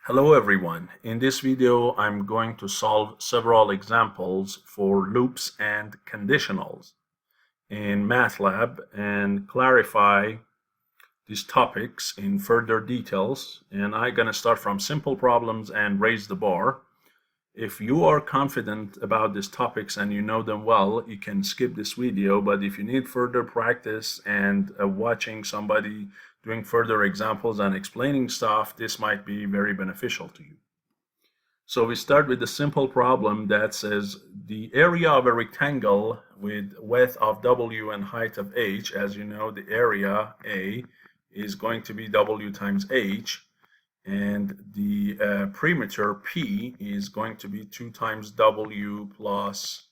Hello everyone. In this video, I'm going to solve several examples for loops and conditionals in MATLAB and clarify these topics in further details. And I'm going to start from simple problems and raise the bar. If you are confident about these topics and you know them well, you can skip this video. But if you need further practice and watching somebody doing further examples and explaining stuff, this might be very beneficial to you. So we start with a simple problem that says the area of a rectangle with width of W and height of H. As you know, the area A is going to be W times H, and the perimeter P is going to be 2 times W plus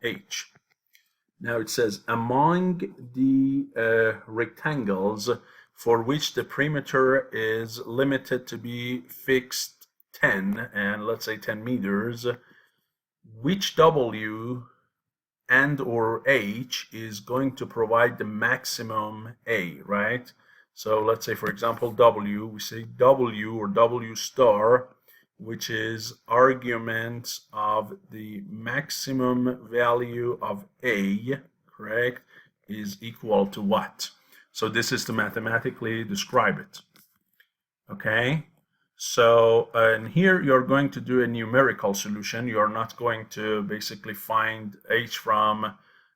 H. Now it says among the rectangles for which the perimeter is limited to be fixed 10 and let's say 10 meters, which W and or H is going to provide the maximum A, right? So let's say, for example, W, we say W or W star, which is argument of the maximum value of A, correct, is equal to what? So this is to mathematically describe it. Okay, so and here you're going to do a numerical solution. You're not going to basically find H from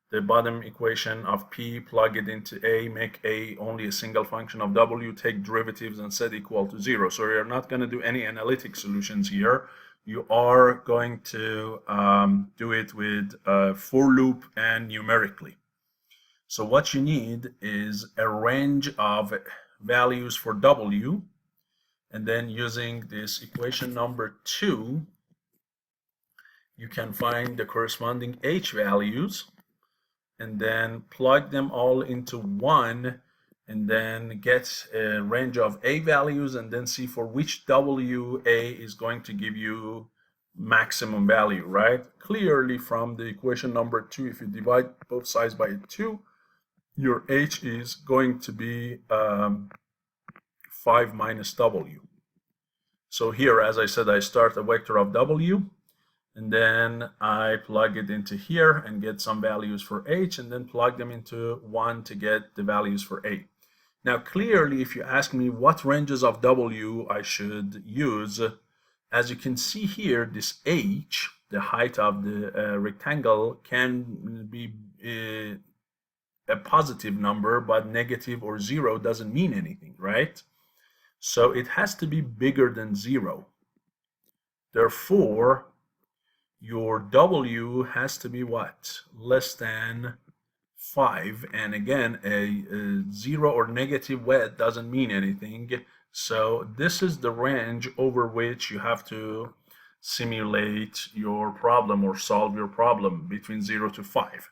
the bottom equation of P, plug it into A, make A only a single function of W, take derivatives and set equal to 0. So you're not going to do any analytic solutions here. You are going to do it with for loop and numerically. So what you need is a range of values for W, and then using this equation number 2, you can find the corresponding H values, and then plug them all into 1, and then get a range of A values, and then see for which W A is going to give you maximum value, right? Clearly from the equation number 2, if you divide both sides by 2, your H is going to be 5 minus W. So here, as I said, I start a vector of W, and then I plug it into here and get some values for H, and then plug them into 1 to get the values for A. Now, clearly, if you ask me what ranges of W I should use, as you can see here, this H, the height of the rectangle, can be a positive number, but negative or 0 doesn't mean anything, right? So it has to be bigger than 0. Therefore, your W has to be what? Less than 5. And again, a 0 or negative width doesn't mean anything. So this is the range over which you have to simulate your problem or solve your problem, between 0 to 5.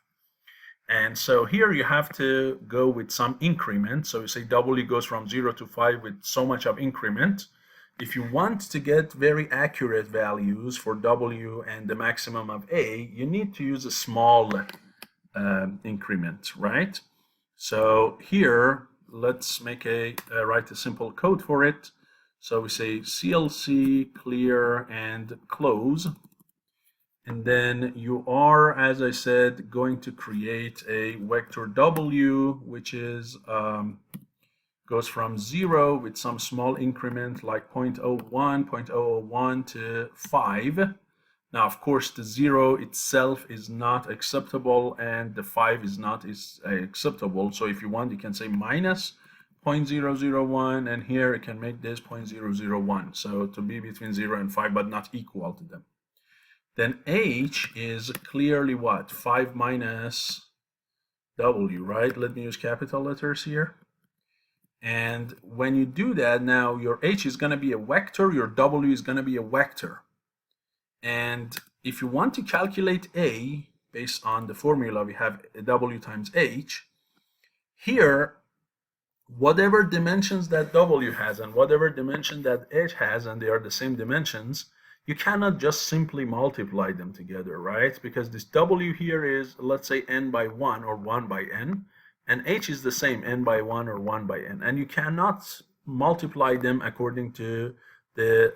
And so here you have to go with some increment. So you say W goes from 0 to 5 with so much of increment. If you want to get very accurate values for W and the maximum of A, you need to use a small increment, right? So here, let's make write a simple code for it. So we say CLC, clear, and close. And then you are, as I said, going to create a vector W, which is goes from 0 with some small increment like 0.01, 0.001 to 5. Now, of course, the 0 itself is not acceptable, and the 5 is not acceptable. So if you want, you can say minus 0.001, and here you can make this 0.001. So to be between 0 and 5, but not equal to them. Then H is clearly what? 5 minus W, right? Let me use capital letters here. And when you do that, now your H is going to be a vector, your W is going to be a vector. And if you want to calculate A, based on the formula, we have W times H. Here, whatever dimensions that W has and whatever dimension that H has, and they are the same dimensions, you cannot just simply multiply them together, right? Because this W here is, let's say, n by 1 or 1 by n, and H is the same, n by 1 or 1 by n. And you cannot multiply them according to the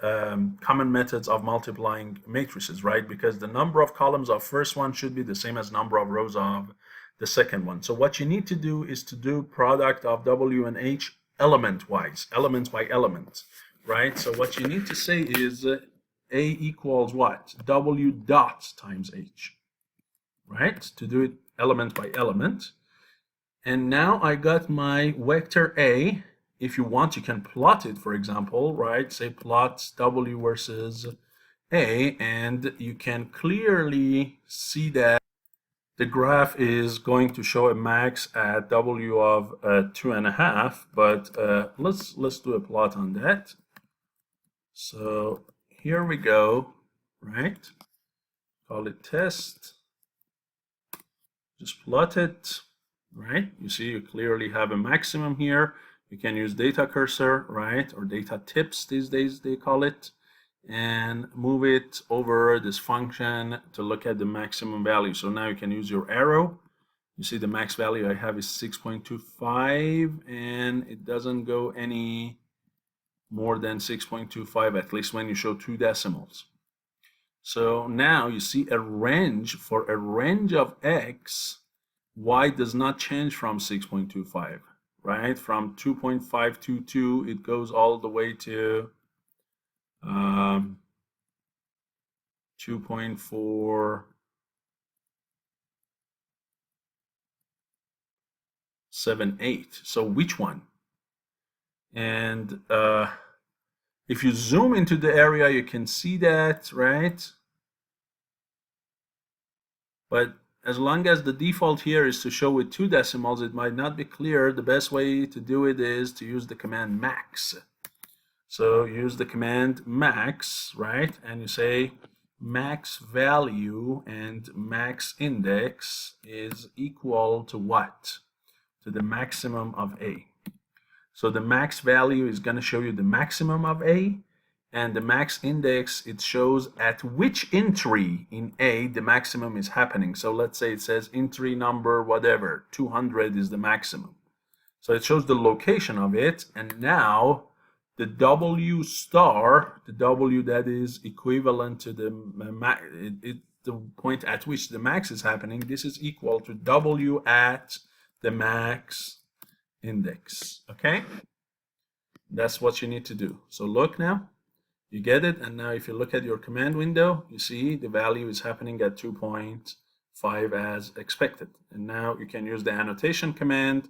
common methods of multiplying matrices, right? Because the number of columns of first one should be the same as number of rows of the second one. So what you need to do is to do product of W and H element-wise, element by element, right? So what you need to say is A equals what? W dot times H, right? To do it element by element. And now I got my vector A. If you want, you can plot it, for example, right? Say plot W versus A, and you can clearly see that the graph is going to show a max at W of 2.5, but let's do a plot on that. So here we go, right? Call it test. Just plot it, right? You see you clearly have a maximum here. You can use data cursor, right? Or data tips these days they call it, and move it over this function to look at the maximum value. So now you can use your arrow. You see the max value I have is 6.25, and it doesn't go any more than 6.25, at least when you show two decimals. So now you see a range. For a range of x, y does not change from 6.25, right? From 2.522, it goes all the way to 2.478. So which one? And if you zoom into the area, you can see that, right? But as long as the default here is to show with two decimals, it might not be clear. The best way to do it is to use the command max. So use the command max, right? And you say max value and max index is equal to what? To the maximum of A. So the max value is going to show you the maximum of A, and the max index, it shows at which entry in A the maximum is happening. So let's say it says entry number whatever, 200 is the maximum. So it shows the location of it, and now the W star, the W that is equivalent to the point at which the max is happening, this is equal to W at the max index, okay? That's what you need to do. So look now, you get it, and now if you look at your command window, you see the value is happening at 2.5 as expected. And now you can use the annotation command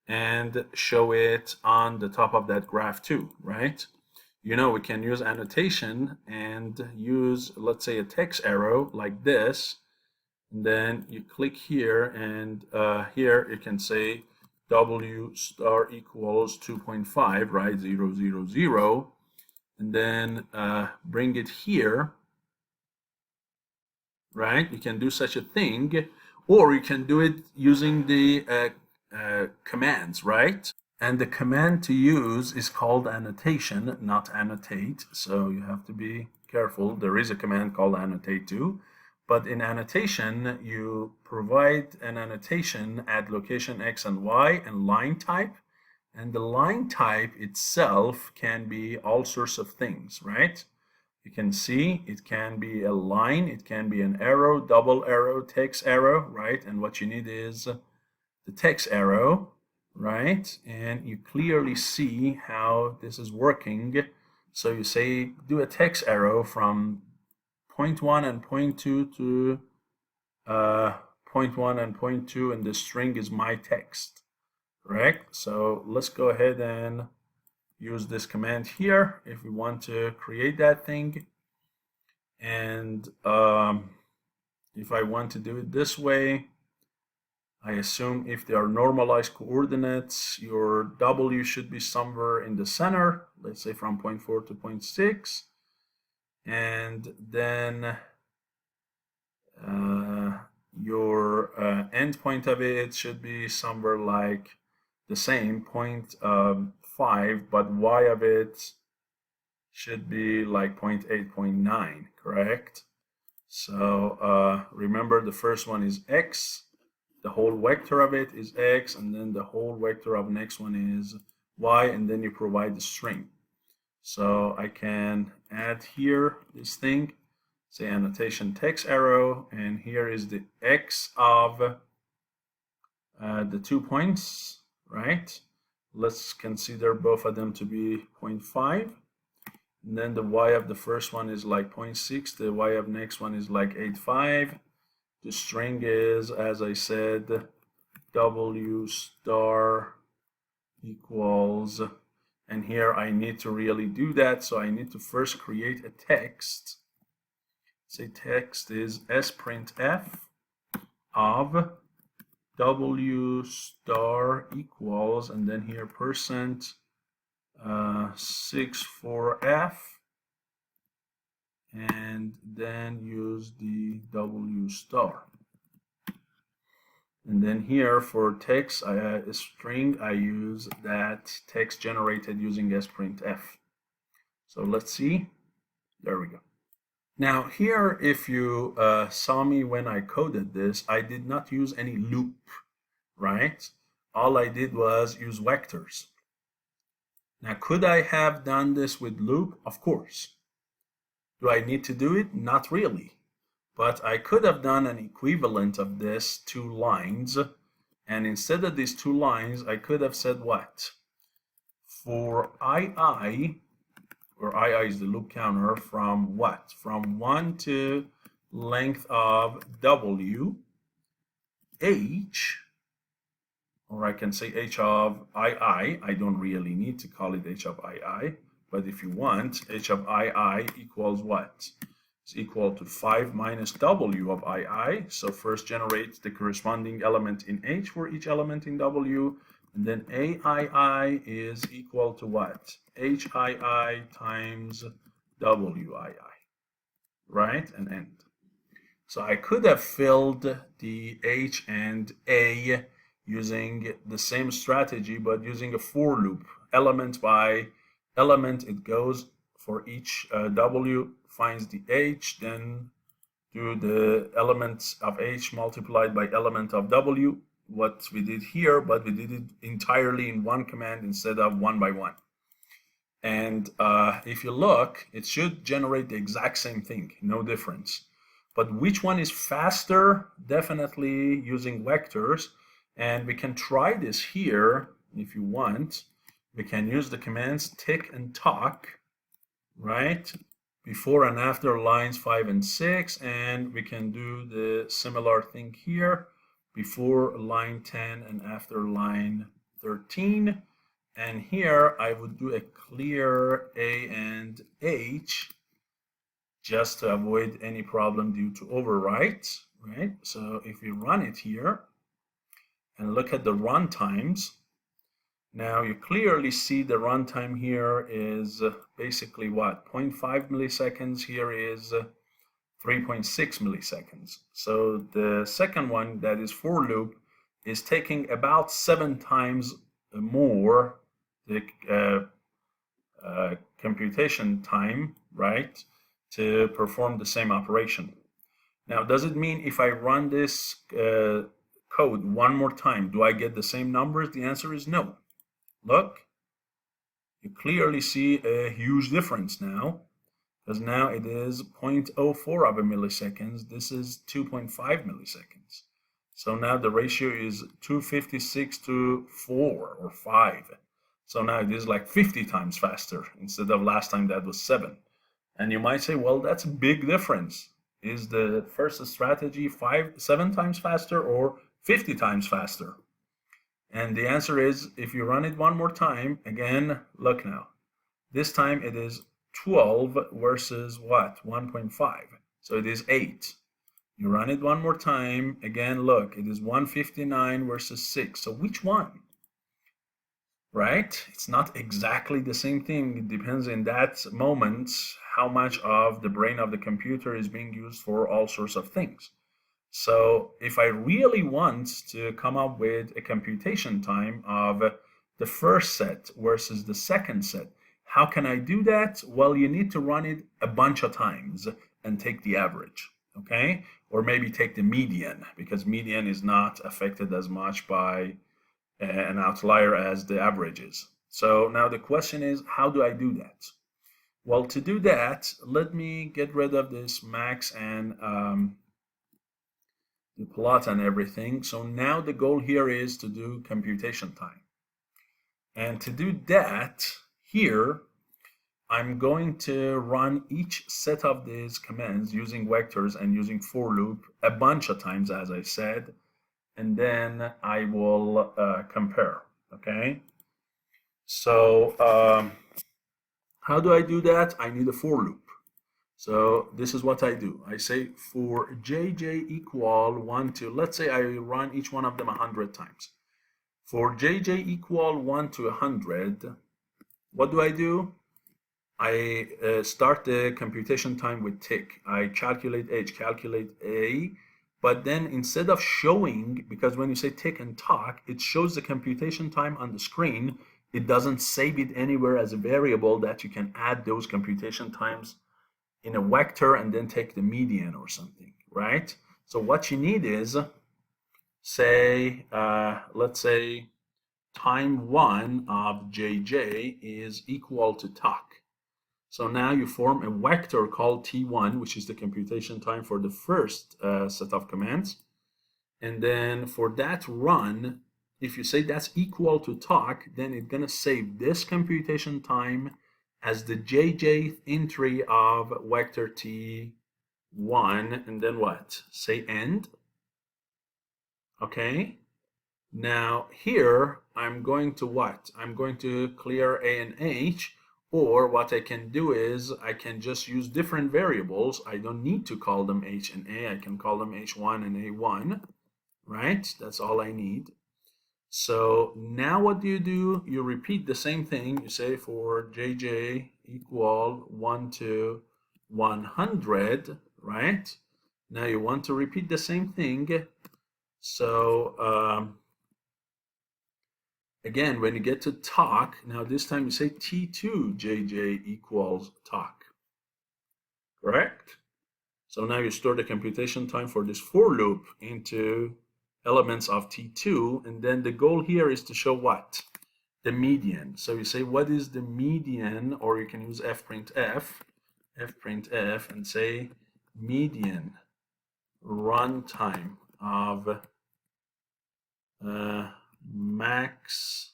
and show it on the top of that graph too, right? You know, we can use annotation and use, let's say, a text arrow like this, and then you click here, and here you can say W star equals 2.5, right? 0, 0, 0, and then bring it here, right? You can do such a thing, or you can do it using the commands, right? And the command to use is called annotation, not annotate. So you have to be careful. There is a command called annotate too. But in annotation, you provide an annotation at location X and Y and line type. And the line type itself can be all sorts of things, right? You can see it can be a line, it can be an arrow, double arrow, text arrow, right? And what you need is the text arrow, right? And you clearly see how this is working. So you say do a text arrow from point 1 and point 2 to point 1 and point 2, and the string is my text, correct? So let's go ahead and use this command here if we want to create that thing. And if I want to do it this way, I assume if they are normalized coordinates, your W should be somewhere in the center, let's say from point 4 to point 6. And then your end point of it should be somewhere like the same, point 5, but Y of it should be like 0.8, 0.9, correct? So remember, the first one is X, the whole vector of it is X, and then the whole vector of the next one is Y, and then you provide the string. So I can add here this thing, say annotation text arrow, and here is the x of the 2 points, right? Let's consider both of them to be 0.5. And then the y of the first one is like 0.6. The y of next one is like 8.5. The string is, as I said, w star equals, and here I need to really do that. So I need to first create a text. Say text is sprintf of w star equals, and then here percent 64f, and then use the w star. And then here for text string, I use that text generated using sprintf. So let's see. There we go. Now here, if you saw me when I coded this, I did not use any loop, right? All I did was use vectors. Now, could I have done this with loop? Of course. Do I need to do it? Not really. But I could have done an equivalent of this 2 lines. And instead of these 2 lines, I could have said what? For II, where II is the loop counter, from what? From 1 to length of W, H, or I can say H of II. I don't really need to call it H of II, but if you want, H of II equals what? It's equal to 5 minus W of II. So first generate the corresponding element in H for each element in W, and then AII is equal to what? HII times WII, right? And end. So I could have filled the H and A using the same strategy, but using a for loop. Element by element, it goes for each W, finds the H, then do the elements of H multiplied by element of W, what we did here, but we did it entirely in one command instead of one by one. And if you look, it should generate the exact same thing, no difference. But which one is faster? Definitely using vectors. And we can try this here if you want. We can use the commands tick and tock, right? Before and after lines 5 and 6. And we can do the similar thing here before line 10 and after line 13. And here I would do a clear A and H just to avoid any problem due to overwrites, right? So if you run it here and look at the run times, now you clearly see the runtime here is basically what? 0.5 milliseconds. Here is 3.6 milliseconds. So the second one, that is for loop, is taking about 7 times more the computation time, right, to perform the same operation. Now, does it mean if I run this code one more time, do I get the same numbers? The answer is no. Look, you clearly see a huge difference now, because now it is 0.04 of a milliseconds. This is 2.5 milliseconds. So now the ratio is 256 to 4 or 5. So now it is like 50 times faster instead of last time that was 7. And you might say, well, that's a big difference. Is the first strategy 7 times faster or 50 times faster? And the answer is, if you run it one more time, again, look now. This time it is 12 versus what? 1.5. So it is 8. You run it one more time, again, look, it is 159 versus 6. So which one? Right? It's not exactly the same thing. It depends in that moment how much of the brain of the computer is being used for all sorts of things. So if I really want to come up with a computation time of the first set versus the second set, how can I do that? Well, you need to run it a bunch of times and take the average, okay? Or maybe take the median, because median is not affected as much by an outlier as the average is. So now the question is, how do I do that? Well, to do that, let me get rid of this max and the plot and everything. So now the goal here is to do computation time. And to do that, here, I'm going to run each set of these commands using vectors and using for loop a bunch of times, as I said, and then I will compare, okay? So how do I do that? I need a for loop. So this is what I do. I say for jj equal 1 to, let's say I run each one of them 100 times. For jj equal 1 to 100, what do? I start the computation time with tick. I calculate h, calculate a, but then instead of showing, because when you say tick and talk, it shows the computation time on the screen. It doesn't save it anywhere as a variable that you can add those computation times in a vector and then take the median or something, right? So what you need is, say, let's say time 1 of jj is equal to talk. So now you form a vector called t1, which is the computation time for the first set of commands. And then for that run, if you say that's equal to talk, then it's going to save this computation time as the jj entry of vector t1. And then what? Say end. Okay. Now here, I'm going to what? I'm going to clear a and h. Or what I can do is I can just use different variables. I don't need to call them h and a. I can call them h1 and a1, right? That's all I need. So now what do? You repeat the same thing. You say for jj equal 1 to 100, right? Now you want to repeat the same thing. So again, when you get to talk, now this time you say t2 jj equals talk, correct? So now you store the computation time for this for loop into elements of t2, and then the goal here is to show what? The median. So you say what is the median, or you can use fprintf, and say median runtime of max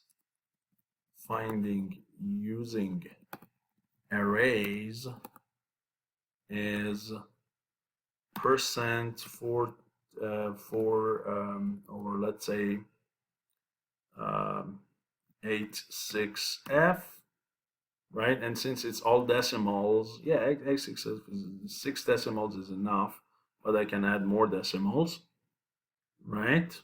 finding using arrays is percent for or let's say 86f, right? And since it's all decimals, yeah, 6 decimals is enough, but I can add more decimals, right?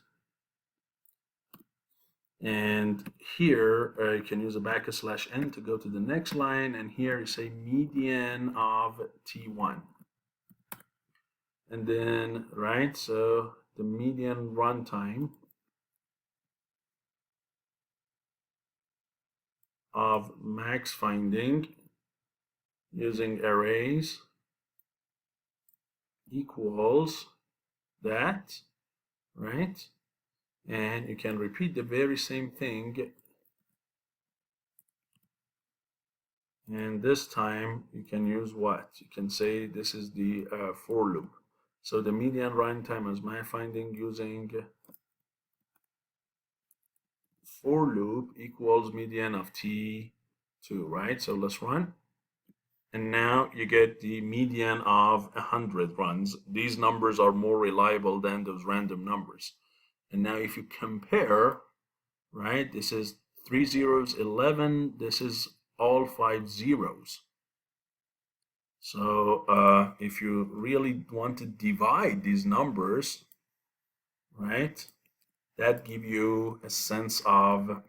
And here you can use a \n to go to the next line, and here you say median of t1. And then, right, so the median runtime of max finding using arrays equals that, right? And you can repeat the very same thing, and this time you can use what? You can say this is the for loop. So the median runtime is my finding using for loop equals median of t2, right? So let's run. And now you get the median of 100 runs. These numbers are more reliable than those random numbers. And now if you compare, right, this is 3 zeros, 11, this is all 5 zeros. So if you really want to divide these numbers, right, that gives you a sense of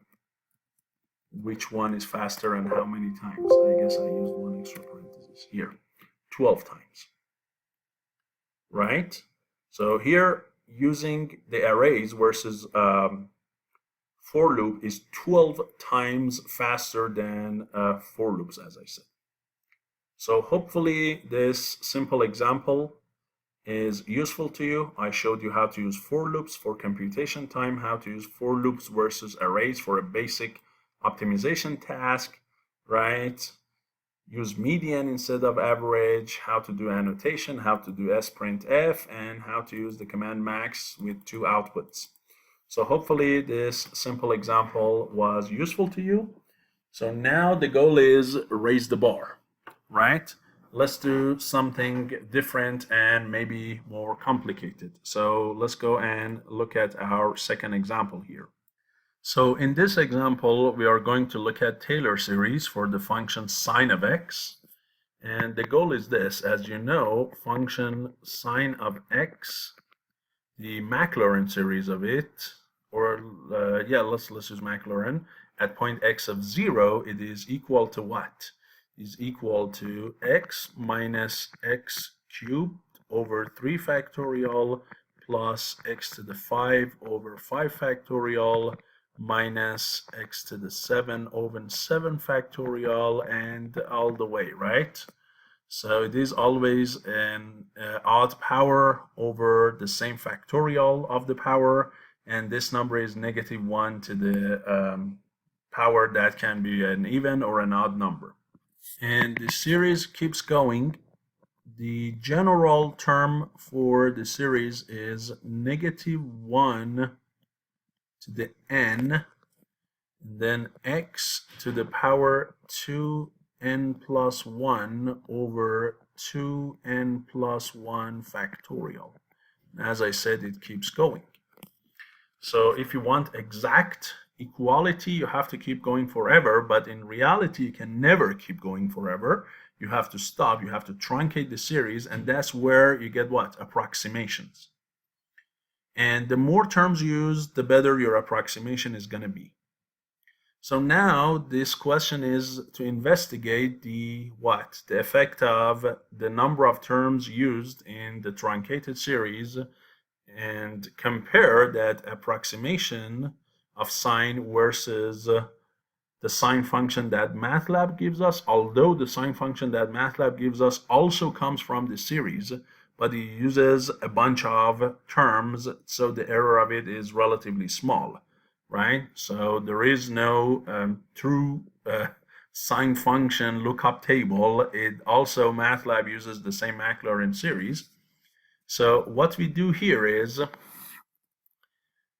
which one is faster and how many times. I guess I used one extra parenthesis here, 12 times, right? So here, using the arrays versus for loop is 12 times faster than for loops, as I said. So hopefully this simple example is useful to you. I showed you how to use for loops for computation time, how to use for loops versus arrays for a basic optimization task, right? use median instead of average, how to do annotation, how to do sprintf, and how to use the command max with 2 outputs. So hopefully this simple example was useful to you. So now the goal is raise the bar, right? Let's do something different and maybe more complicated. So let's go and look at our second example here. So in this example, we are going to look at Taylor series for the function sine of x. And the goal is this: as you know, function sine of x, the McLaurin series of it, or let's use McLaurin, at point x of 0, it is equal to what? Is equal to x minus x cubed over 3 factorial plus x to the 5 over 5 factorial minus x to the 7 over 7 factorial and all the way, right? So it is always an odd power over the same factorial of the power, and this number is -1 to the power that can be an even or an odd number. And the series keeps going. The general term for the series is -1 to the n, and then x to the power 2n plus 1 over 2n plus 1 factorial. As I said, it keeps going. So if you want exact equality, you have to keep going forever, but in reality, you can never keep going forever. You have to stop, you have to truncate the series, and that's where you get what? Approximations. And the more terms used, the better your approximation is going to be. So now this question is to investigate the effect of the number of terms used in the truncated series and compare that approximation of sine versus the sine function that MATLAB gives us, although the sine function that MATLAB gives us also comes from the series, but it uses a bunch of terms, so the error of it is relatively small, right? So there is no true sine function lookup table. It also, MATLAB uses the same McLaurin series. So what we do here is,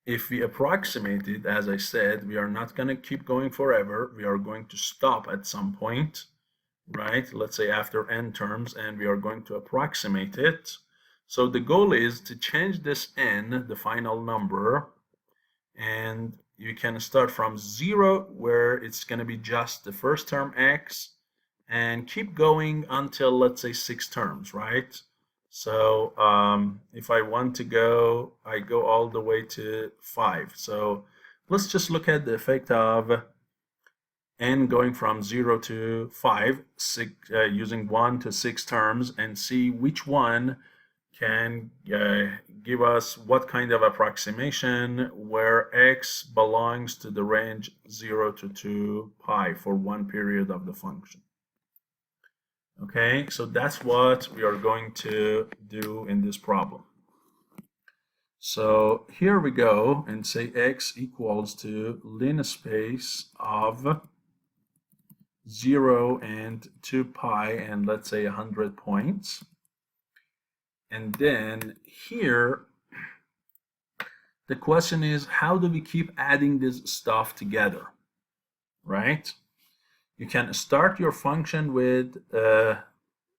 if we approximate it, as I said, we are not going to keep going forever. We are going to stop at some point, right? Let's say after n terms, and we are going to approximate it. So the goal is to change this n, the final number, and you can start from 0, where it's going to be just the first term x, and keep going until, let's say, 6 terms, right? So if I want to go, I go all the way to 5. So let's just look at the effect of n going from 0 to 5, using 1 to 6 terms, and see which one can give us what kind of approximation where x belongs to the range 0 to 2 pi for one period of the function. Okay, so that's what we are going to do in this problem. So here we go and say x equals to linspace of 0 and 2 pi, and let's say 100 points. And then here, the question is, how do we keep adding this stuff together, right? You can start your function with the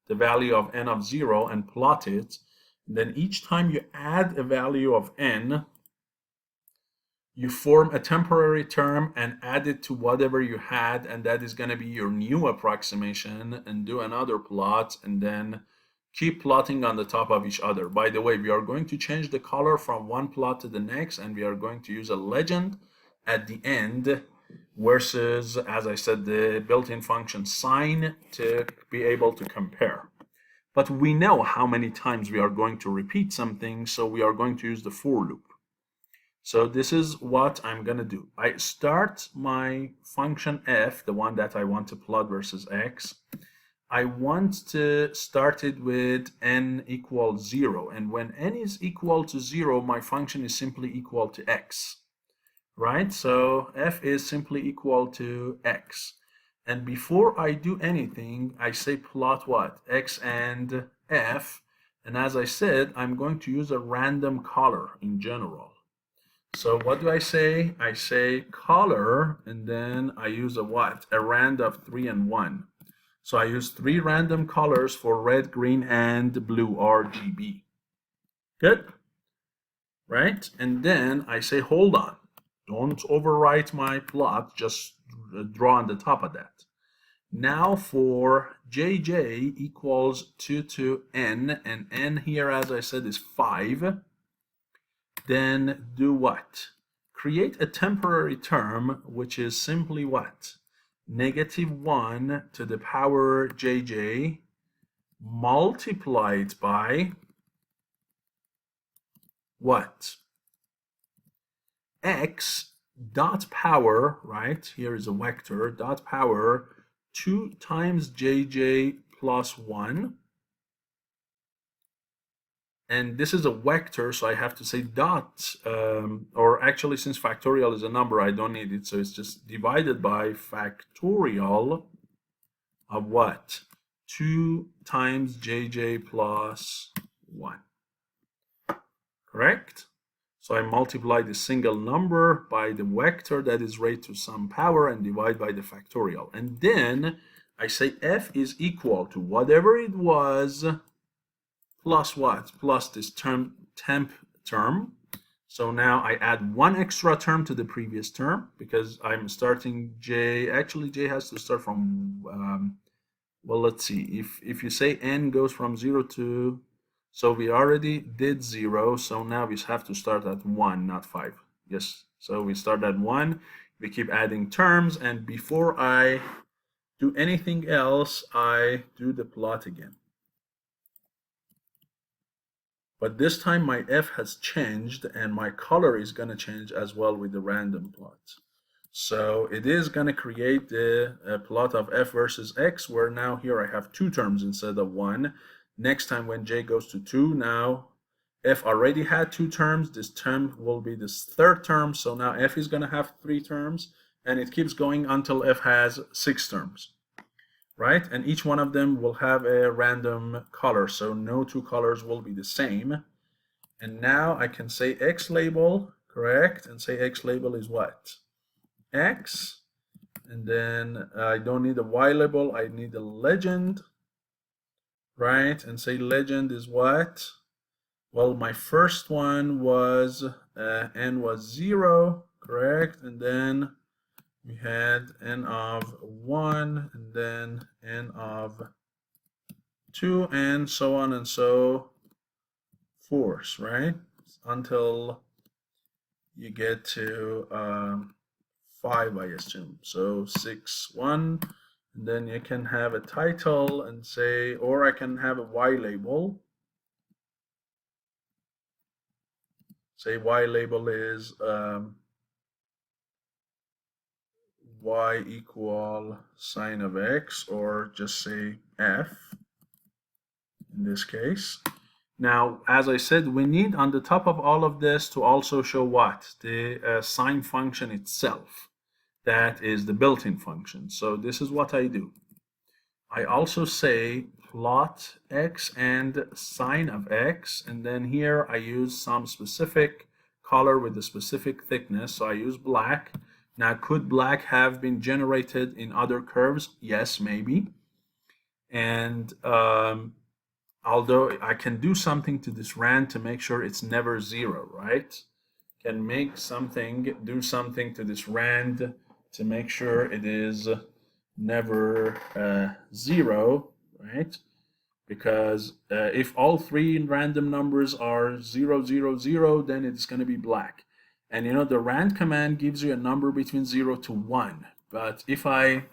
value of n of 0 and plot it. And then each time you add a value of n, you form a temporary term and add it to whatever you had, and that is going to be your new approximation, and do another plot, and then keep plotting on the top of each other. By the way, we are going to change the color from one plot to the next, and we are going to use a legend at the end versus, as I said, the built-in function sine to be able to compare. But we know how many times we are going to repeat something, so we are going to use the for loop. So this is what I'm going to do. I start my function f, the one that I want to plot versus x. I want to start it with n equals 0. And when n is equal to 0, my function is simply equal to x, right? So f is simply equal to x. And before I do anything, I say plot what? X and F. And as I said, I'm going to use a random color in general. So what do I say? I say color, and then I use a what? A rand of 3 and 1. So I use 3 random colors for red, green, and blue, RGB. Good? Right? And then I say, hold on. Don't overwrite my plot. Just draw on the top of that. Now for JJ equals 2 to n, and n here, as I said, is 5. Then do what? Create a temporary term, which is simply what? -1 to the power jj multiplied by what? X dot power, right? Here is a vector, dot power 2 times jj plus 1. And this is a vector, so I have to say dot, or actually, since factorial is a number, I don't need it. So it's just divided by factorial of what? 2 times jj plus 1. Correct? So I multiply the single number by the vector that is raised to some power and divide by the factorial. And then I say f is equal to whatever it was plus what? Plus this temp term. So now I add 1 extra term to the previous term because I'm starting j. Actually, j has to start from, well, let's see. If you say n goes from 0 to, so we already did 0. So now we have to start at 1, not 5. Yes. So we start at 1. We keep adding terms. And before I do anything else, I do the plot again. But this time my f has changed and my color is going to change as well with the random plot. So it is going to create the plot of f versus x, where now here I have 2 terms instead of 1. Next time when j goes to 2, now f already had 2 terms. This term will be this 3rd term. So now f is going to have 3 terms, and it keeps going until f has 6 terms. Right? And each one of them will have a random color, so no 2 colors will be the same. And now I can say x label, correct? And say x label is what? X. And then I don't need a y label, I need a legend, right? And say legend is what? Well, my first one was n was 0, correct? And then we had n of 1, and then n of 2, and so on and so forth, right? Until you get to 5, I assume. So 6, 1, and then you can have a title and say, or I can have a y label. Say y label is y equal sine of x, or just say f in this case. Now, as I said, we need on the top of all of this to also show what? The sine function itself. That is the built-in function. So this is what I do. I also say plot x and sine of x, and then here I use some specific color with a specific thickness. So I use black. Now, could black have been generated in other curves? Yes, maybe. And although I can do something to this rand to make sure it's never 0, right? Can make something, do something to this rand to make sure it is never 0, right? Because if all 3 random numbers are 0, 0, 0, then it's going to be black. And you know, the rand command gives you a number between 0 to 1. But if I,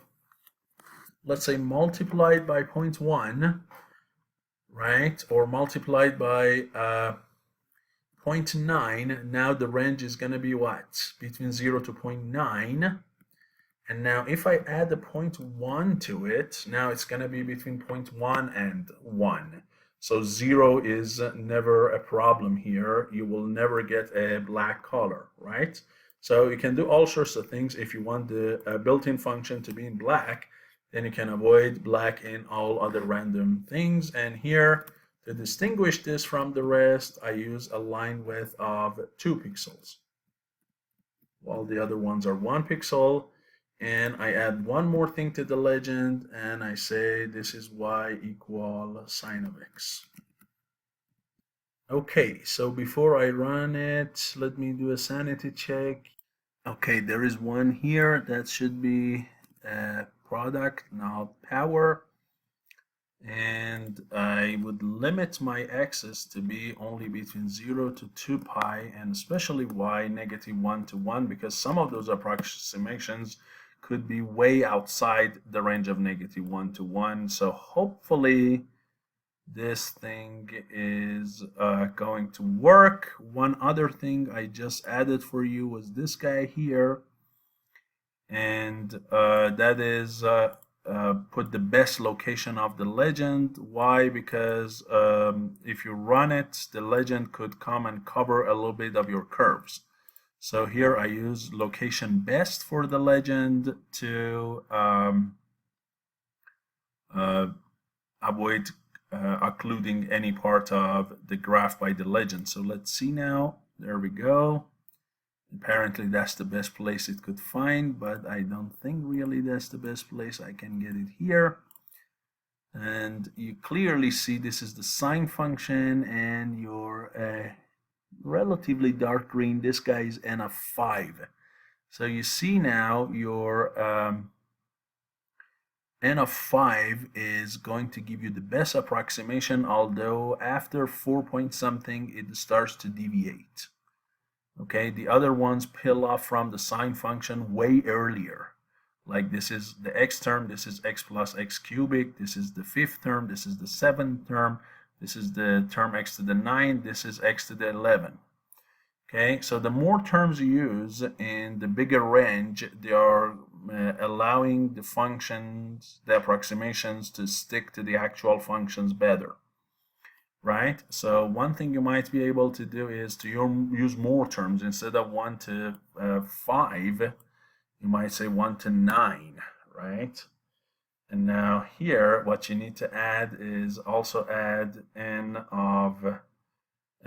let's say, multiply it by 0.1, right, or multiplied by 0.9, now the range is going to be what? Between 0 to 0.9. And now if I add a 0.1 to it, now it's going to be between 0.1 and 1. So 0 is never a problem here. You will never get a black color, right? So you can do all sorts of things if you want the built-in function to be in black. Then you can avoid black in all other random things. And here, to distinguish this from the rest, I use a line width of 2 pixels, while the other ones are 1 pixel. And I add one more thing to the legend, and I say this is y equal sine of x. Okay, so before I run it, let me do a sanity check. Okay, there is one here that should be a product, not power. And I would limit my x's to be only between 0 to 2 pi, and especially y negative 1 to 1, because some of those approximations could be way outside the range of negative 1 to 1. So hopefully this thing is going to work. One other thing I just added for you was this guy here, and that is put the best location of the legend. Why? Because if you run it, the legend could come and cover a little bit of your curves. So here I use location best for the legend to avoid occluding any part of the graph by the legend. So let's see now. There we go. Apparently that's the best place it could find, but I don't think really that's the best place. I can get it here. And you clearly see this is the sine function, and your relatively dark green, this guy is n of 5. So you see now your n of 5 is going to give you the best approximation, although after 4 point something it starts to deviate. Okay, the other ones peel off from the sine function way earlier. Like this is the x term, this is x plus x cubic, this is the 5th term, this is the 7th term, this is the term x to the 9, this is x to the 11. Okay, so the more terms you use in the bigger range, they are allowing the functions, the approximations, to stick to the actual functions better. Right? So one thing you might be able to do is to use more terms. Instead of 1 to 5, you might say 1 to 9, right? And now here, what you need to add is also add n of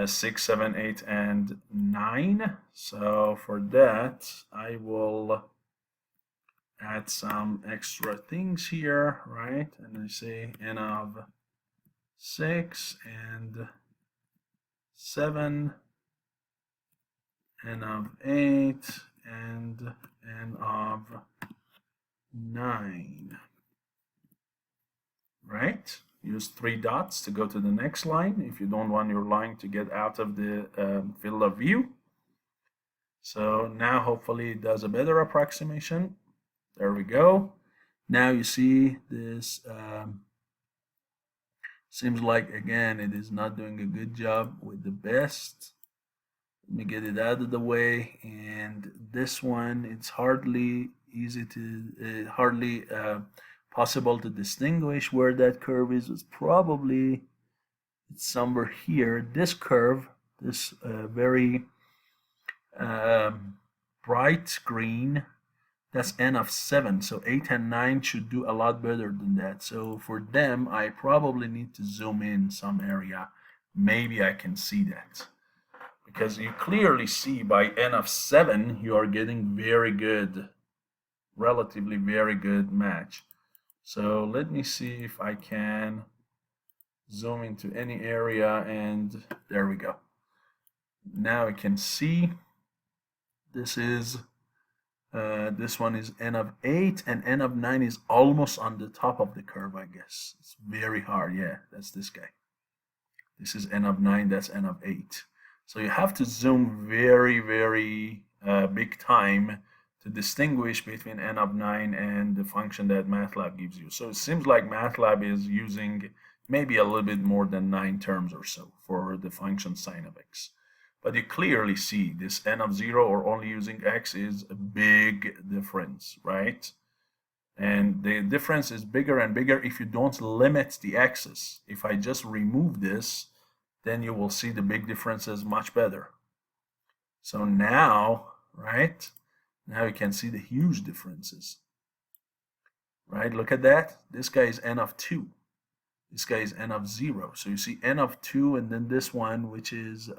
6, 7, 8, and 9. So for that, I will add some extra things here, right? And I say n of 6 and 7, n of 8, and n of 9. Right? Use 3 dots to go to the next line if you don't want your line to get out of the field of view. So now hopefully it does a better approximation. There we go. Now you see this seems like, again, it is not doing a good job with the best. Let me get it out of the way. And this one, it's hardly easy to, possible to distinguish where that curve is. It's probably, it's somewhere here. This curve, this very bright green, that's n of 7, so 8 and 9 should do a lot better than that. So for them, I probably need to zoom in some area. Maybe I can see that. Because you clearly see by n of 7, you are getting very good, relatively very good match. So let me see if I can zoom into any area, and there we go. Now I can see this is this one is n of 8, and n of 9 is almost on the top of the curve, I guess. It's very hard. Yeah, that's this guy. This is n of 9, that's n of 8. So you have to zoom very, very big time to distinguish between n of 9 and the function that MATLAB gives you. So it seems like MATLAB is using maybe a little bit more than 9 terms or so for the function sine of x. But you clearly see this n of 0 or only using x is a big difference, right? And the difference is bigger and bigger if you don't limit the x's. If I just remove this, then you will see the big differences much better. So now, right, now you can see the huge differences. right? Look at that. This guy is n of 2. This guy is n of 0. So you see n of 2, and then this one, which is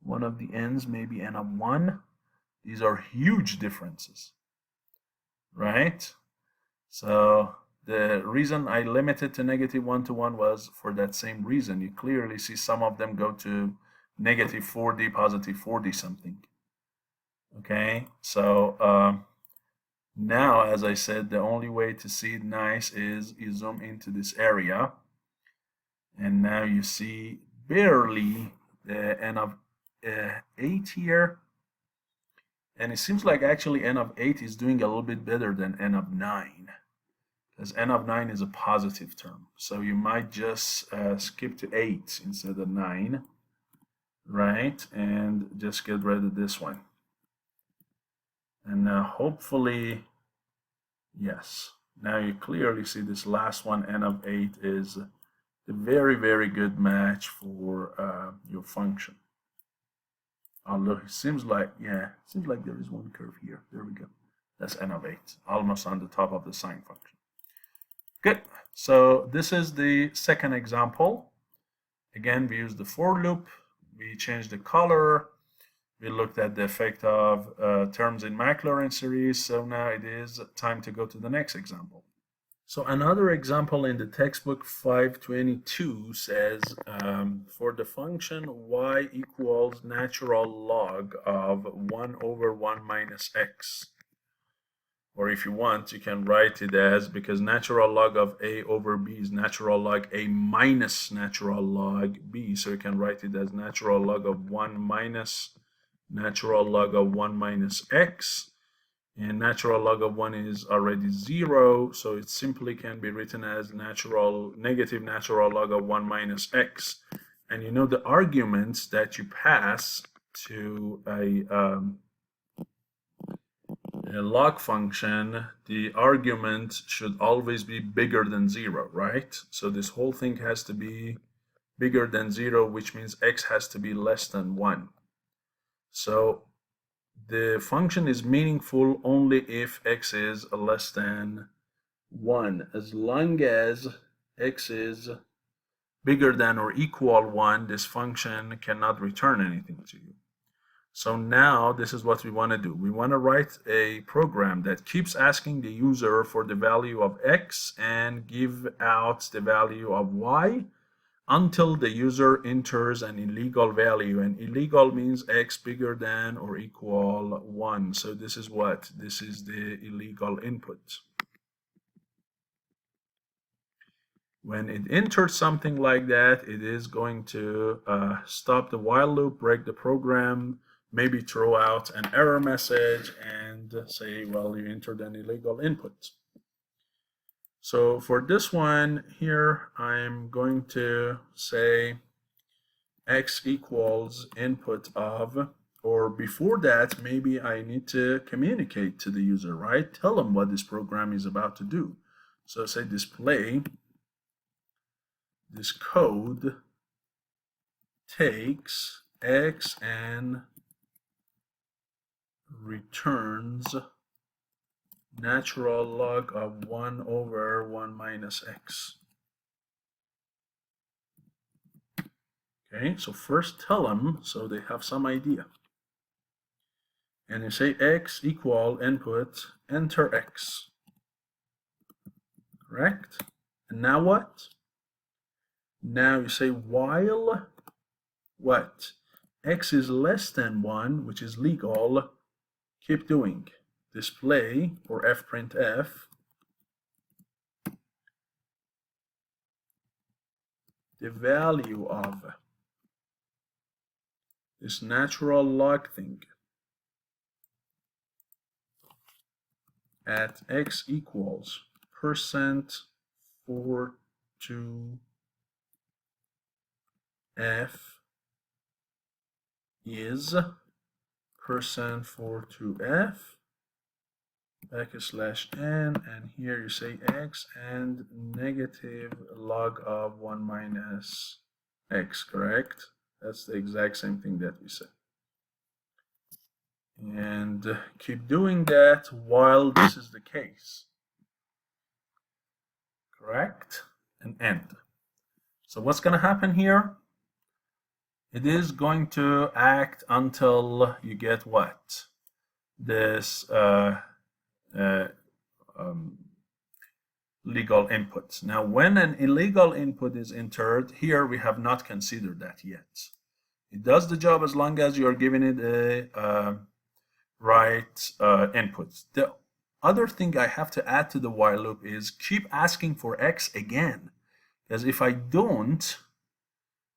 one of the n's, maybe n of 1. These are huge differences, right? So the reason I limited to -1 to 1 was for that same reason. You clearly see some of them go to -4d, +4d something. Okay, so now, as I said, the only way to see it nice is you zoom into this area, and now you see barely the n of 8 here, and it seems like actually n of 8 is doing a little bit better than n of 9, because n of 9 is a positive term. So you might just skip to 8 instead of 9, right? And just get rid of this one. And now hopefully, yes, now you clearly see this last one, n of 8, is a very, very good match for your function. Although it seems like, yeah, it seems like there is one curve here. There we go. That's n of 8, almost on the top of the sine function. Good. So this is the second example. Again, we used the for loop. We changed the color. We looked at the effect of terms in McLaurin series. So now it is time to go to the next example. So another example in the textbook 522 says for the function y equals natural log of 1 over 1 minus x. Or if you want, you can write it as, because natural log of a over b is natural log a minus natural log b. So you can write it as natural log of 1 minus natural log of 1 minus x. And natural log of 1 is already 0, so it simply can be written as negative natural log of 1 minus x. And you know the arguments that you pass to a log function, the argument should always be bigger than 0, right? So this whole thing has to be bigger than 0, which means x has to be less than 1. So the function is meaningful only if x is less than 1. As long as x is bigger than or equal 1, this function cannot return anything to you. So now this is what we want to do. We want to write a program that keeps asking the user for the value of x and give out the value of y until the user enters an illegal value. And illegal means x bigger than or equal 1. So this is what? This is the illegal input. When it enters something like that, it is going to stop the while loop, break the program, maybe throw out an error message and say, well, you entered an illegal input. So for this one here, I'm going to say x equals input of, or before that, maybe I need to communicate to the user, right? Tell them what this program is about to do. So say display, this code takes x and returns natural log of 1 over 1 minus x. Okay, so first tell them so they have some idea. And you say x equal input, enter x. Correct? And now what? Now you say while what? X is less than 1, which is legal, keep doing. Display, or fprintf, the value of this natural log thing at x equals %for to f is %for to f \n, and here you say x and negative log of 1 minus x, correct? That's the exact same thing that we said. And keep doing that while this is the case. Correct? And end. So what's going to happen here? It is going to act until you get what? This legal input. Now, when an illegal input is entered, here we have not considered that yet. It does the job as long as you are giving it a right input. The other thing I have to add to the while loop is keep asking for x again. Because if I don't,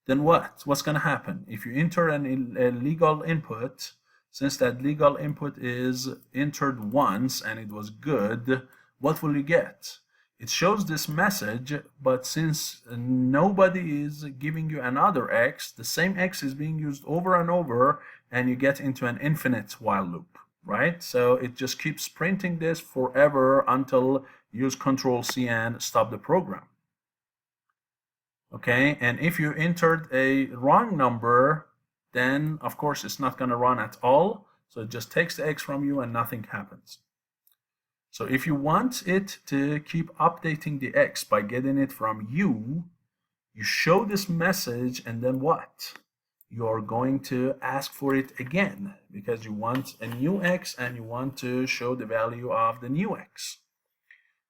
then what? What's going to happen? If you enter a legal input, since that legal input is entered once and it was good, what will you get? It shows this message, but since nobody is giving you another x, the same x is being used over and over, and you get into an infinite while loop, right? So it just keeps printing this forever until you use Control-C and stop the program. Okay, and if you entered a wrong number, then of course it's not going to run at all. So it just takes the x from you and nothing happens. So if you want it to keep updating the x by getting it from you, you show this message and then what? You're going to ask for it again because you want a new x and you want to show the value of the new x.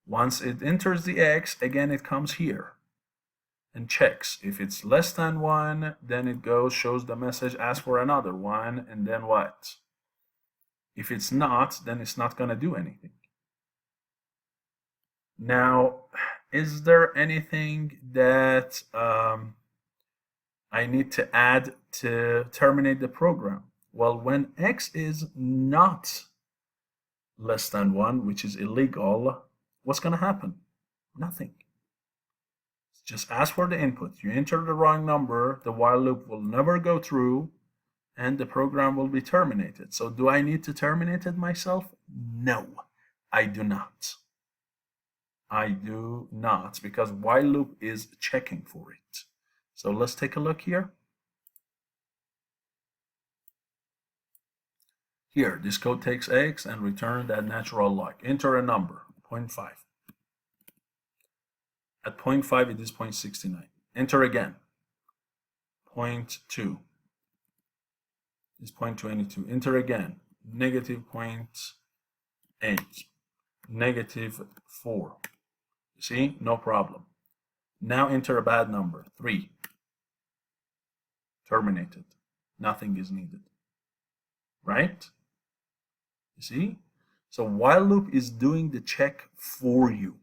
Once it enters the x, again it comes here and checks. If it's less than 1, then it goes, shows the message, ask for another one, and then what? If it's not, then it's not going to do anything. Now, is there anything that I need to add to terminate the program? Well, when x is not less than 1, which is illegal, what's going to happen? Nothing. Just ask for the input. You enter the wrong number, the while loop will never go through, and the program will be terminated. So do I need to terminate it myself? No, I do not. I do not, because while loop is checking for it. So let's take a look here. Here, this code takes x and return that natural log. Enter a number, 0.5. At 0.5, it is 0.69. Enter again. 0.2 is 0.22. Enter again. Negative 0.8. Negative 4. See? No problem. Now enter a bad number. 3. Terminated. Nothing is needed. Right? You see? So while loop is doing the check for you.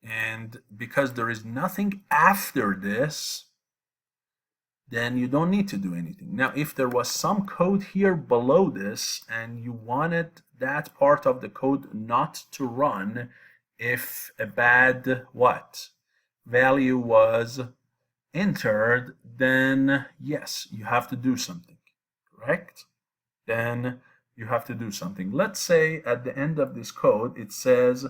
And because there is nothing after this, then you don't need to do anything. Now, if there was some code here below this and you wanted that part of the code not to run if a bad what? Value was entered, then yes, you have to do something, correct? Then you have to do something. Let's say at the end of this code, it says,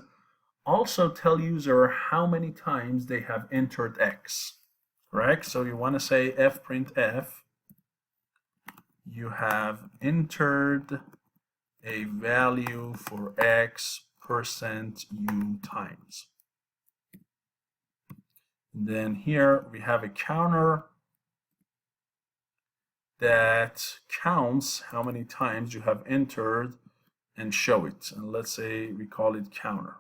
also tell user how many times they have entered x, correct? So you want to say fprintf, you have entered a value for x %u times. And then here we have a counter that counts how many times you have entered and show it. And let's say we call it counter.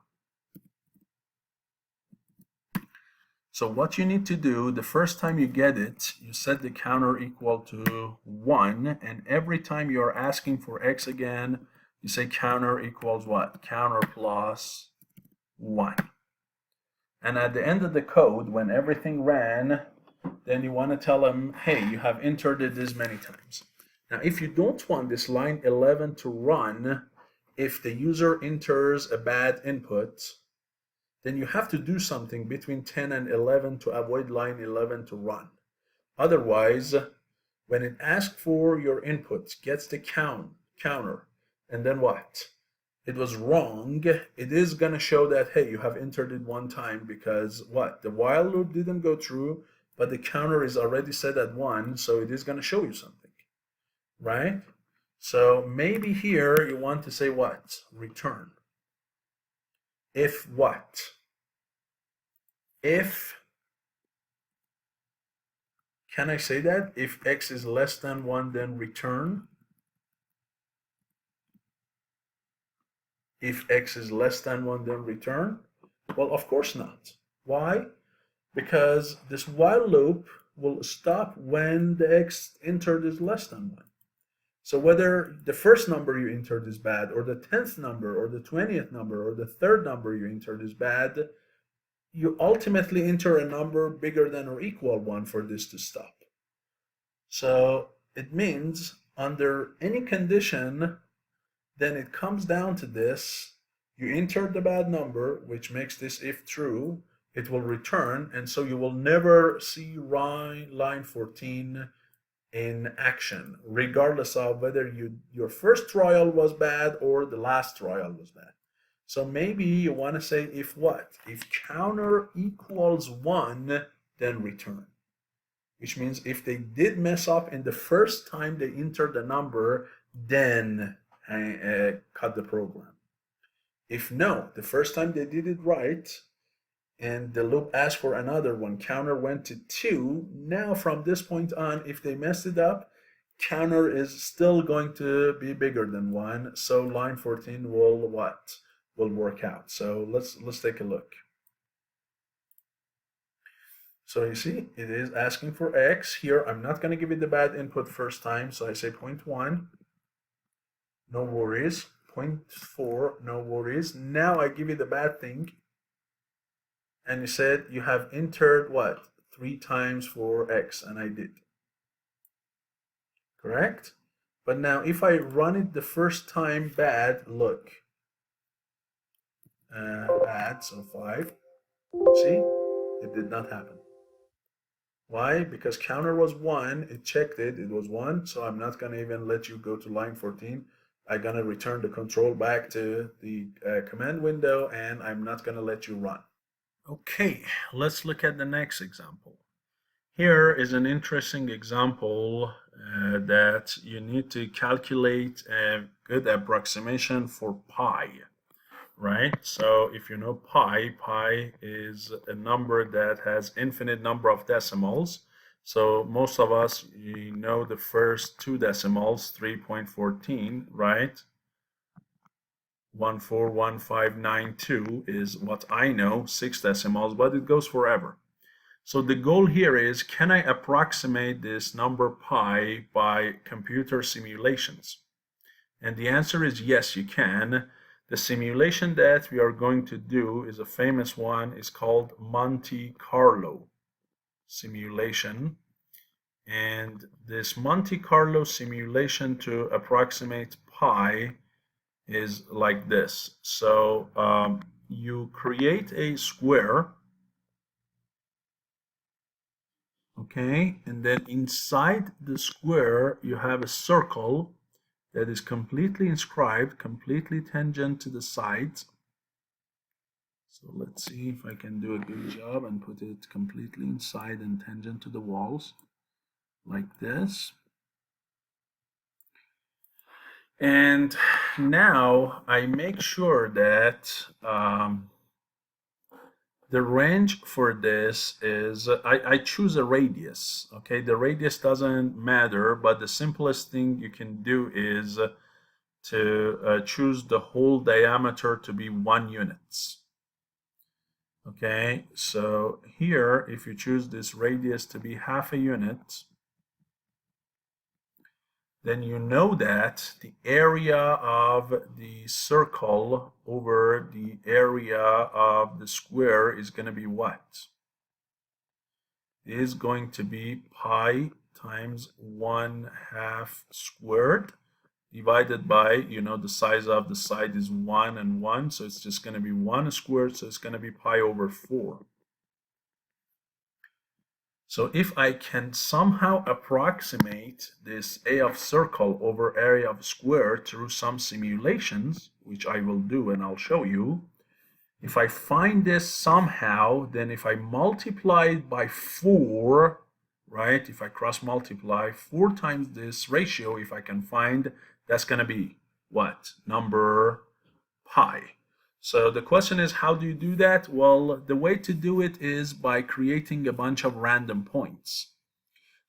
So what you need to do, the first time you get it, you set the counter equal to 1, and every time you're asking for x again, you say counter equals what? Counter plus 1. And at the end of the code, when everything ran, then you want to tell them, hey, you have entered it this many times. Now, if you don't want this line 11 to run, if the user enters a bad input, then you have to do something between 10 and 11 to avoid line 11 to run. Otherwise, when it asks for your input, gets the counter, and then what? It was wrong, it is going to show that, hey, you have entered it one time because what? The while loop didn't go through, but the counter is already set at 1, so it is going to show you something, right? So maybe here you want to say what? Return. If what? If, can I say that? If x is less than 1, then return. If x is less than 1, then return. Well, of course not. Why? Because this while loop will stop when the x entered is less than 1. So whether the first number you entered is bad, or the 10th number, or the 20th number, or the third number you entered is bad, you ultimately enter a number bigger than or equal 1 for this to stop. So it means under any condition, then it comes down to this. You entered the bad number, which makes this if true, it will return, and so you will never see line 14 in action, regardless of whether your first trial was bad or the last trial was bad. So maybe you want to say if what? If counter equals 1, then return. Which means if they did mess up in the first time they entered the number, then cut the program. If no, the first time they did it right, and the loop asked for another one, counter went to 2, now from this point on, if they messed it up, counter is still going to be bigger than 1, so line 14 will what? Will work out. So let's take a look. So you see, it is asking for x. Here, I'm not going to give it the bad input first time, so I say 0.1, no worries. 0.4, no worries. Now I give you the bad thing, and you said you have entered what? 3 times for x, and I did. Correct? But now if I run it the first time bad, look. Bad, so 5. See? It did not happen. Why? Because counter was 1, it checked it, it was 1, so I'm not going to even let you go to line 14. I'm going to return the control back to the command window, and I'm not going to let you run. Okay, let's look at the next example. Here is an interesting example that you need to calculate a good approximation for pi, right? So if you know pi is a number that has infinite number of decimals. So most of us, you know the first 2 decimals, 3.14, right? 141592 is what I know, 6 decimals, but it goes forever. So the goal here is, can I approximate this number pi by computer simulations? And the answer is yes, you can. The simulation that we are going to do is a famous one. It's called Monte Carlo simulation. And this Monte Carlo simulation to approximate pi is like this. So you create a square, okay, and then inside the square you have a circle that is completely inscribed, completely tangent to the sides. So let's see if I can do a good job and put it completely inside and tangent to the walls like this. And now I make sure that the range for this is, I choose a radius, okay? The radius doesn't matter, but the simplest thing you can do is to choose the whole diameter to be 1 units. Okay, so here, if you choose this radius to be half a unit, then you know that the area of the circle over the area of the square is going to be what? It is going to be pi times 1/2 squared divided by, you know, the size of the side is 1 and 1, so it's just going to be 1 squared, so it's going to be pi over 4. So if I can somehow approximate this A of circle over area of square through some simulations, which I will do and I'll show you, if I find this somehow, then if I multiply it by 4, right, if I cross multiply 4 times this ratio, if I can find That's going to be what? Number pi. So the question is, how do you do that? Well, the way to do it is by creating a bunch of random points.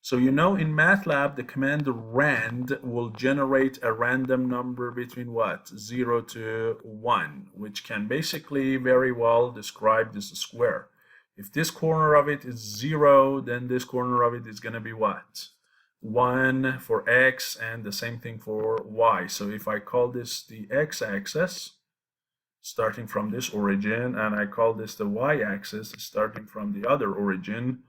So you know in MATLAB, the command rand will generate a random number between what? 0 to 1, which can basically very well describe this square. If this corner of it is 0, then this corner of it is going to be what? 1 for x, and the same thing for y. So if I call this the x-axis, starting from this origin, and I call this the y-axis, starting from the other origin,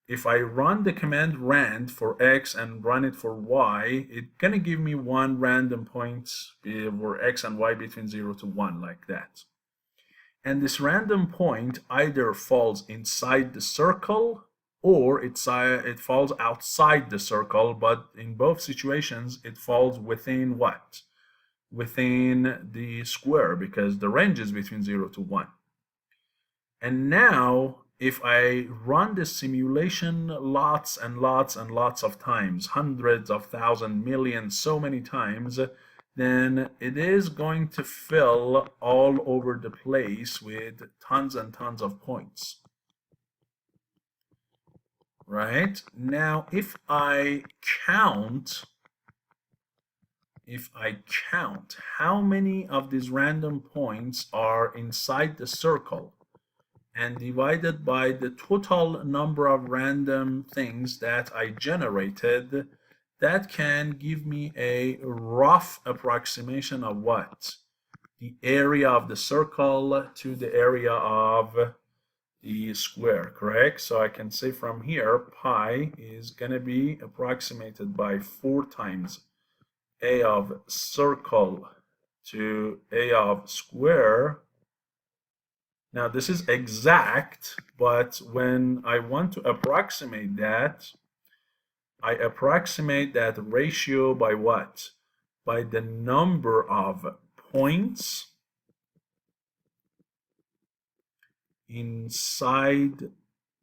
if I run the command rand for x and run it for y, it's going to give me one random point for x and y between 0 to 1, like that. And this random point either falls inside the circle or it falls outside the circle, but in both situations it falls within what? Within the square, because the range is between 0 to 1. And now if I run this simulation lots and lots and lots of times, hundreds of thousands, millions, so many times, then it is going to fill all over the place with tons and tons of points. Right? Now, if I count how many of these random points are inside the circle and divided by the total number of random things that I generated, that can give me a rough approximation of what? The area of the circle to the area of the square, correct? So I can say from here, pi is going to be approximated by 4 times a of circle to a of square. Now this is exact, but when I want to approximate that, I approximate that ratio by what? By the number of points inside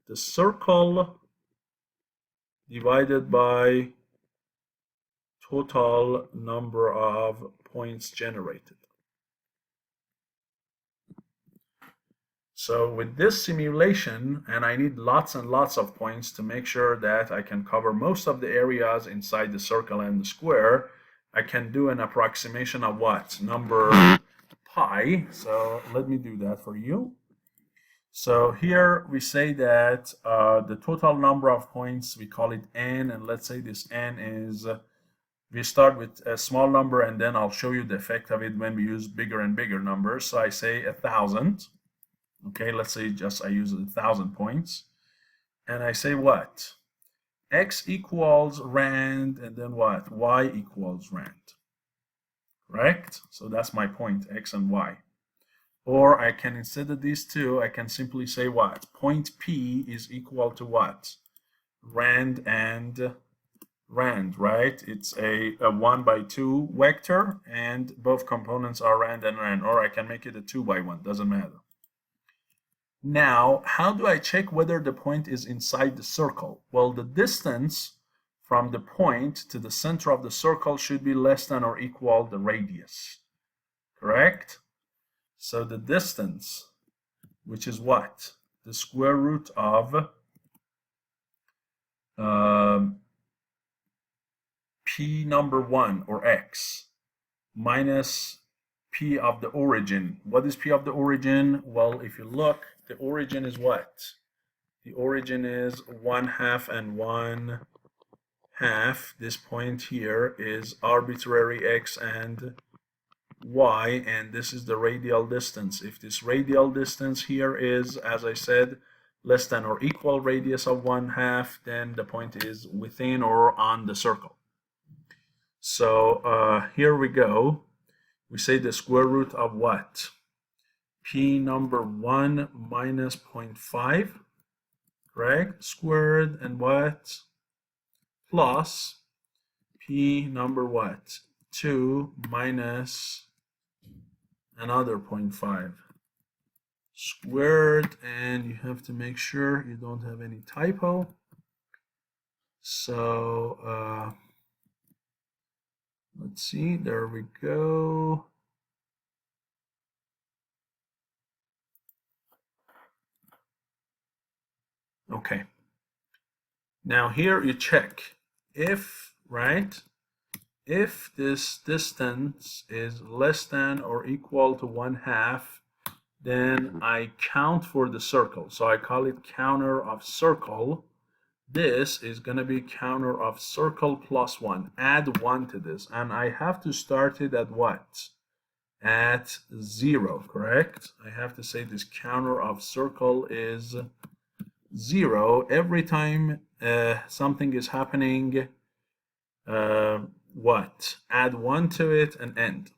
the circle divided by total number of points generated. So with this simulation, and I need lots and lots of points to make sure that I can cover most of the areas inside the circle and the square, I can do an approximation of what? Number pi. So let me do that for you. So here we say that the total number of points, we call it n, and let's say this n is, we start with a small number and then I'll show you the effect of it when we use bigger and bigger numbers. So I say 1,000. Okay, let's say just I use 1,000 points. And I say what? X equals rand, and then what? Y equals rand. Correct? So that's my point, X and Y. Or I can, instead of these two, I can simply say what? Point P is equal to what? Rand and rand, right? It's a 1/2 vector, and both components are rand and rand. Or I can make it a 2/1, doesn't matter. Now, how do I check whether the point is inside the circle? Well, the distance from the point to the center of the circle should be less than or equal the radius. Correct? So the distance, which is what? The square root of p number 1, or x, minus p of the origin. What is p of the origin? Well, if you look, the origin is what? The origin is 1/2 and 1/2. This point here is arbitrary x and y, and this is the radial distance. If this radial distance here is, as I said, less than or equal radius of 1/2, then the point is within or on the circle. So here we go. We say the square root of what? P number 1 minus 0.5, correct? Squared, and what? Plus P number what? 2 minus another 0.5 squared, and you have to make sure you don't have any typo. So Let's see, there we go. Okay. Now here you check if, right? If this distance is less than or equal to 1/2, then I count for the circle. So I call it counter of circle. This is going to be counter of circle plus 1. Add 1 to this. And I have to start it at what? At 0, correct? I have to say this counter of circle is 0 every time something is happening. What? Add 1 to it and end.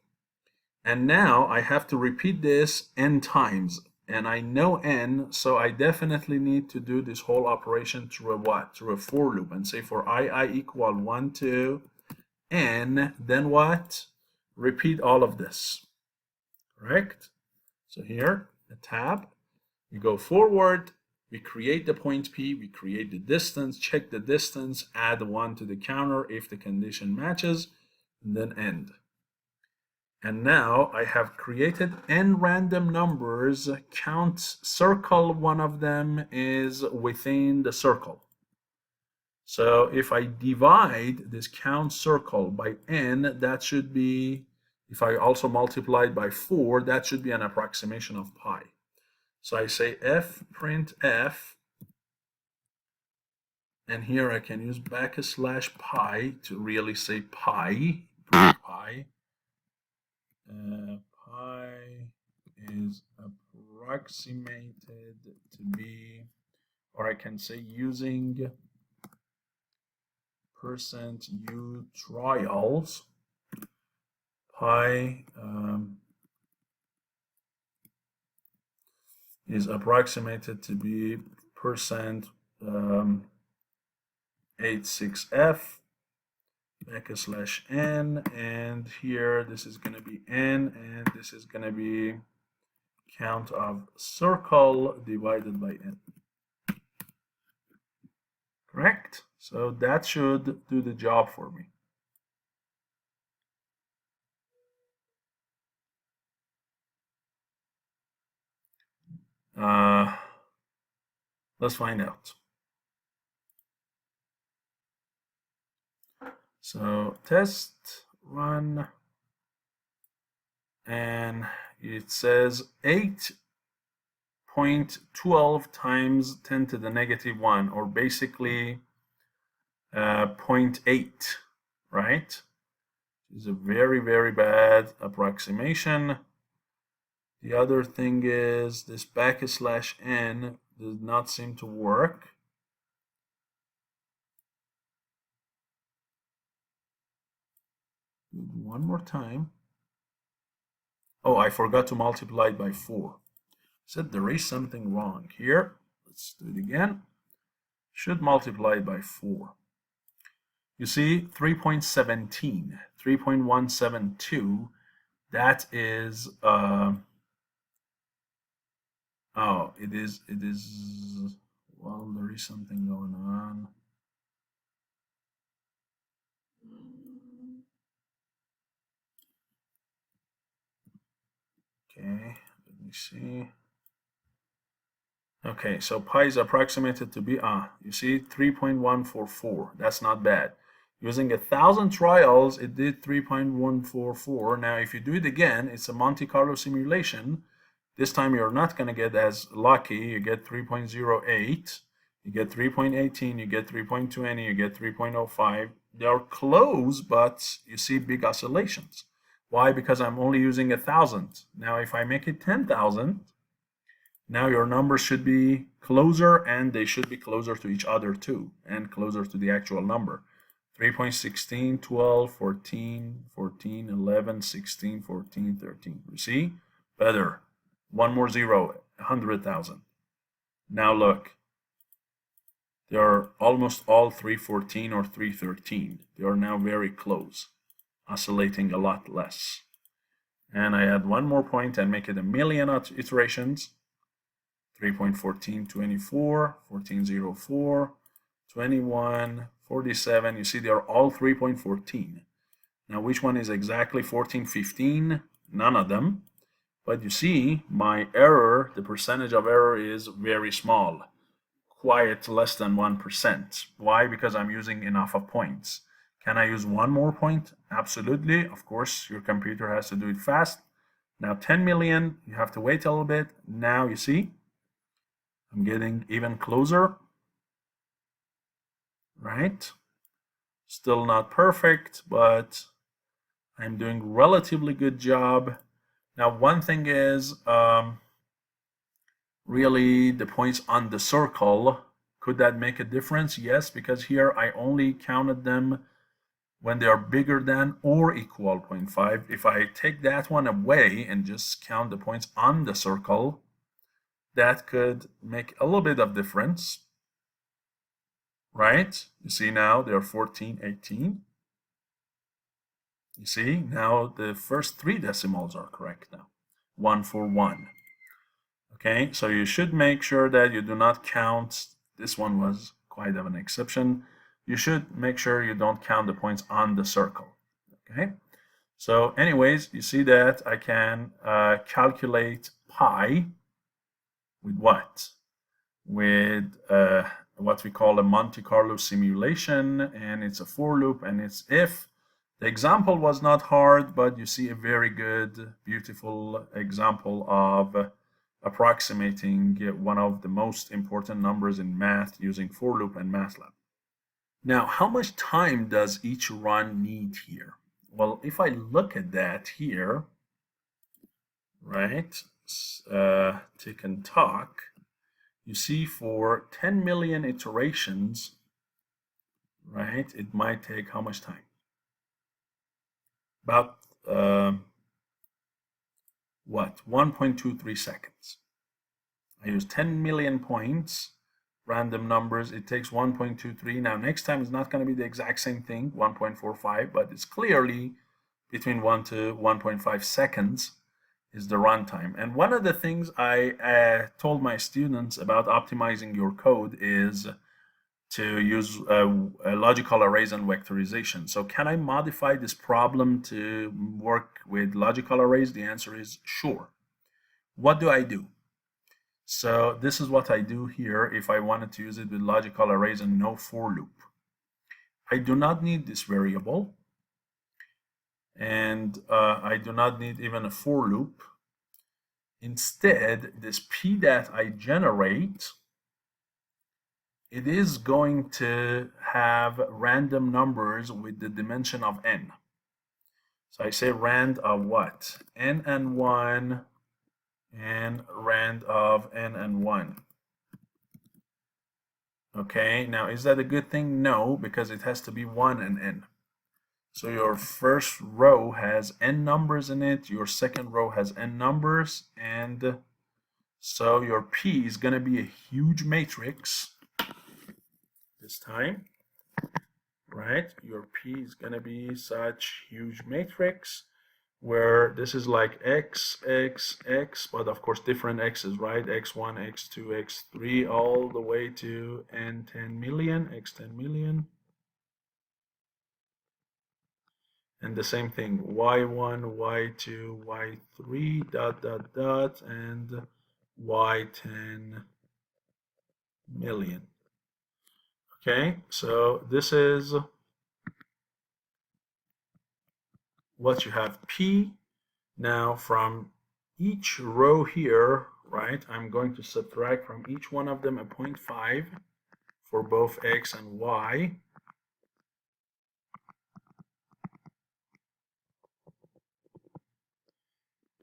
And now I have to repeat this n times. And I know n, so I definitely need to do this whole operation through a what? Through a for loop, and say for I equal 1 to n, then what? Repeat all of this, correct? So here, a tab, we go forward, we create the point P, we create the distance, check the distance, add 1 to the counter if the condition matches, and then end. And now I have created n random numbers, count circle one of them is within the circle. So if I divide this count circle by n, that should be, if I also multiply it by 4, that should be an approximation of pi. So I say f print f, and here I can use \pi to really say pi, pi. Pi is approximated to be, or I can say using %u trials, pi is approximated to be %86f \n, and here this is going to be n, and this is going to be count of circle divided by n. Correct? So that should do the job for me. Let's find out. So test run, and it says 8.12 times 10 to the negative 1, or basically 0.8, right? It's a very, very bad approximation. The other thing is this \n does not seem to work. One more time. Oh, I forgot to multiply it by 4. Said there is something wrong here. Let's do it again. Should multiply by 4. You see 3.17, 3.172, that is oh, it is well, there is something going on. Okay, let me see. Okay, so pi is approximated to be, you see 3.144. That's not bad. Using 1,000 trials, it did 3.144. Now, if you do it again, it's a Monte Carlo simulation. This time you're not going to get as lucky. You get 3.08, you get 3.18, you get 3.20, you get 3.05. They are close, but you see big oscillations. Why? Because I'm only using 1,000. Now, if I make it 10,000, now your numbers should be closer, and they should be closer to each other too, and closer to the actual number. 3.16, 12, 14, 14, 11, 16, 14, 13. You see? Better. One more zero, 100,000. Now look. They are almost all 314 or 313. They are now very close, oscillating a lot less. And I add one more point and make it a million iterations. 3.1424, 1404, 21, 47. You see, they are all 3.14. Now, which one is exactly 14, 15? None of them. But you see, my error, the percentage of error is very small, quite less than 1%. Why? Because I'm using enough of points. Can I use one more point? Absolutely. Of course, your computer has to do it fast. Now 10 million, you have to wait a little bit. Now you see, I'm getting even closer, right? Still not perfect, but I'm doing relatively good job. Now, one thing is really the points on the circle. Could that make a difference? Yes, because here I only counted them when they are bigger than or equal 0.5. If I take that one away and just count the points on the circle, that could make a little bit of difference, right? You see now they're 14, 18. You see, now the first three decimals are correct now. 1 for 1. Okay, so you should make sure that you do not count. This one was quite of an exception. You should make sure you don't count the points on the circle. Okay, so anyways, you see that I can calculate pi with what? With what we call a Monte Carlo simulation, and it's a for loop, and it's if. The example was not hard, but you see a very good, beautiful example of approximating one of the most important numbers in math using for loop and MATLAB. Now, how much time does each run need here? Well, if I look at that here, right, tick and talk, you see for 10 million iterations, right, it might take how much time? About what? 1.23 seconds. I use 10 million points, random numbers. It takes 1.23. Now, next time is not going to be the exact same thing, 1.45, but it's clearly between 1 to 1.5 seconds is the runtime. And one of the things I told my students about optimizing your code is to use logical arrays and vectorization. So can I modify this problem to work with logical arrays? The answer is sure. What do I do? So this is what I do here if I wanted to use it with logical arrays and no for loop. I do not need this variable, and I do not need even a for loop. Instead, this p that I generate, it is going to have random numbers with the dimension of n. So I say rand of what? N and 1 and rand of n and 1. Okay, now is that a good thing? No, because it has to be 1 and n. So your first row has n numbers in it, your second row has n numbers, and so your P is going to be a huge matrix this time, right? Your P is going to be such huge matrix where this is like x, x, x, but of course different x's, right? x1, x2, x3, all the way to n 10 million, x 10 million. And the same thing, y1, y2, y3, dot, dot, dot, and y10 million. Okay, so this is what you have P. Now from each row here, right, I'm going to subtract from each one of them a 0.5 for both x and y.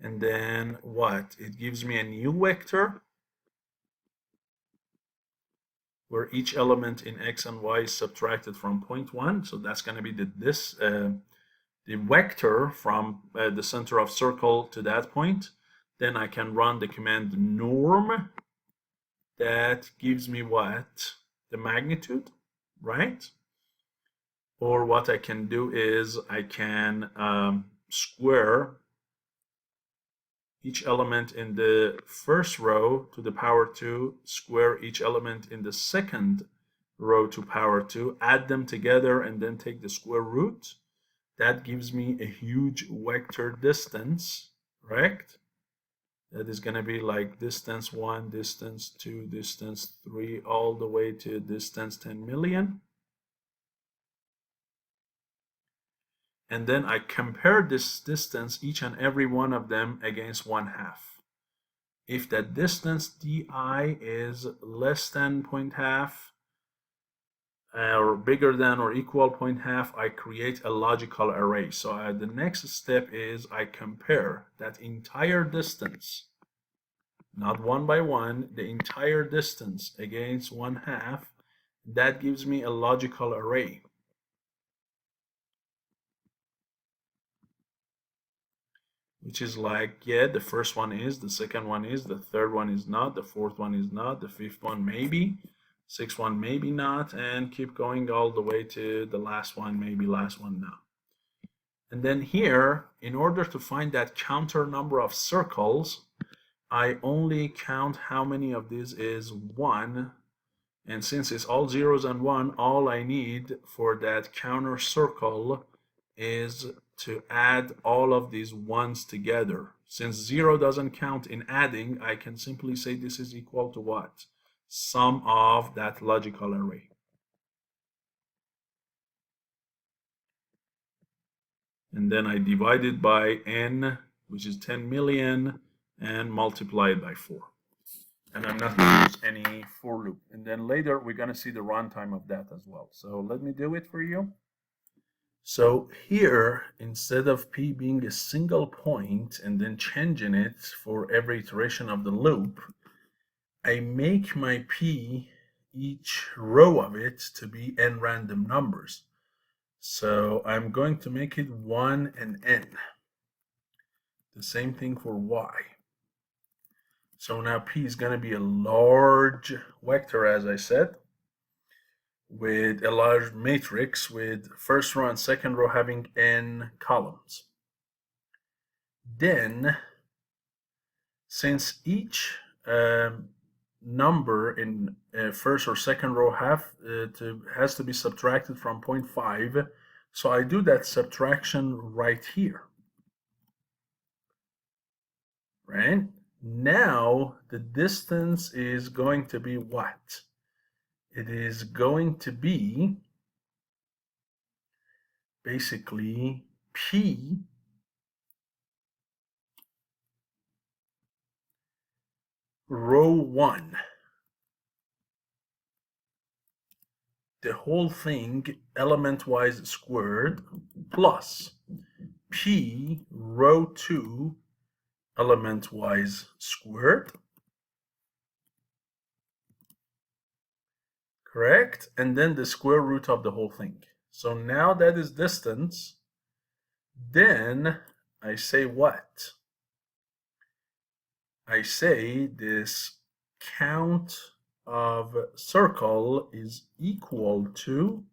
And then what? It gives me a new vector where each element in x and y is subtracted from 0.1. So that's going to be the vector from the center of circle to that point. Then I can run the command norm. That gives me what? The magnitude, right? Or what I can do is I can square each element in the first row to the power 2, square each element in the second row to power 2, add them together, and then take the square root. that gives me a huge vector distance, correct? That is going to be like distance 1, distance 2, distance 3, all the way to distance 10 million. And then I compare this distance, each and every one of them, against 1/2. If that distance di is less than 0.5 or bigger than or equal 0.5, I create a logical array. So the next step is I compare that entire distance, not one by one, the entire distance against 1/2. That gives me a logical array. Which is like, yeah, the first one is, the second one is, the third one is not, the fourth one is not, the fifth one maybe, sixth one maybe not, and keep going all the way to the last one, maybe last one not. And then here, in order to find that counter number of circles, I only count how many of these is 1. And since it's all zeros and 1, all I need for that counter circle is to add all of these ones together. Since 0 doesn't count in adding, I can simply say this is equal to what? Sum of that logical array. And then I divide it by n, which is 10 million, and multiply it by 4. And I'm not going to use any for loop. And then later we're going to see the runtime of that as well. So let me do it for you. So here, instead of p being a single point and then changing it for every iteration of the loop, I make my p, each row of it, to be n random numbers. So I'm going to make it 1 and n. The same thing for y. So now p is going to be a large vector, as I said, with a large matrix with first row and second row having n columns. Then, since each number in first or second row has to be subtracted from 0.5, so I do that subtraction right here. Right? Now the distance is going to be what? It is going to be basically p row 1. The whole thing element-wise squared plus p row 2 element-wise squared. Correct? And then the square root of the whole thing. So now that is distance. Then I say what? I say this count of circle is equal to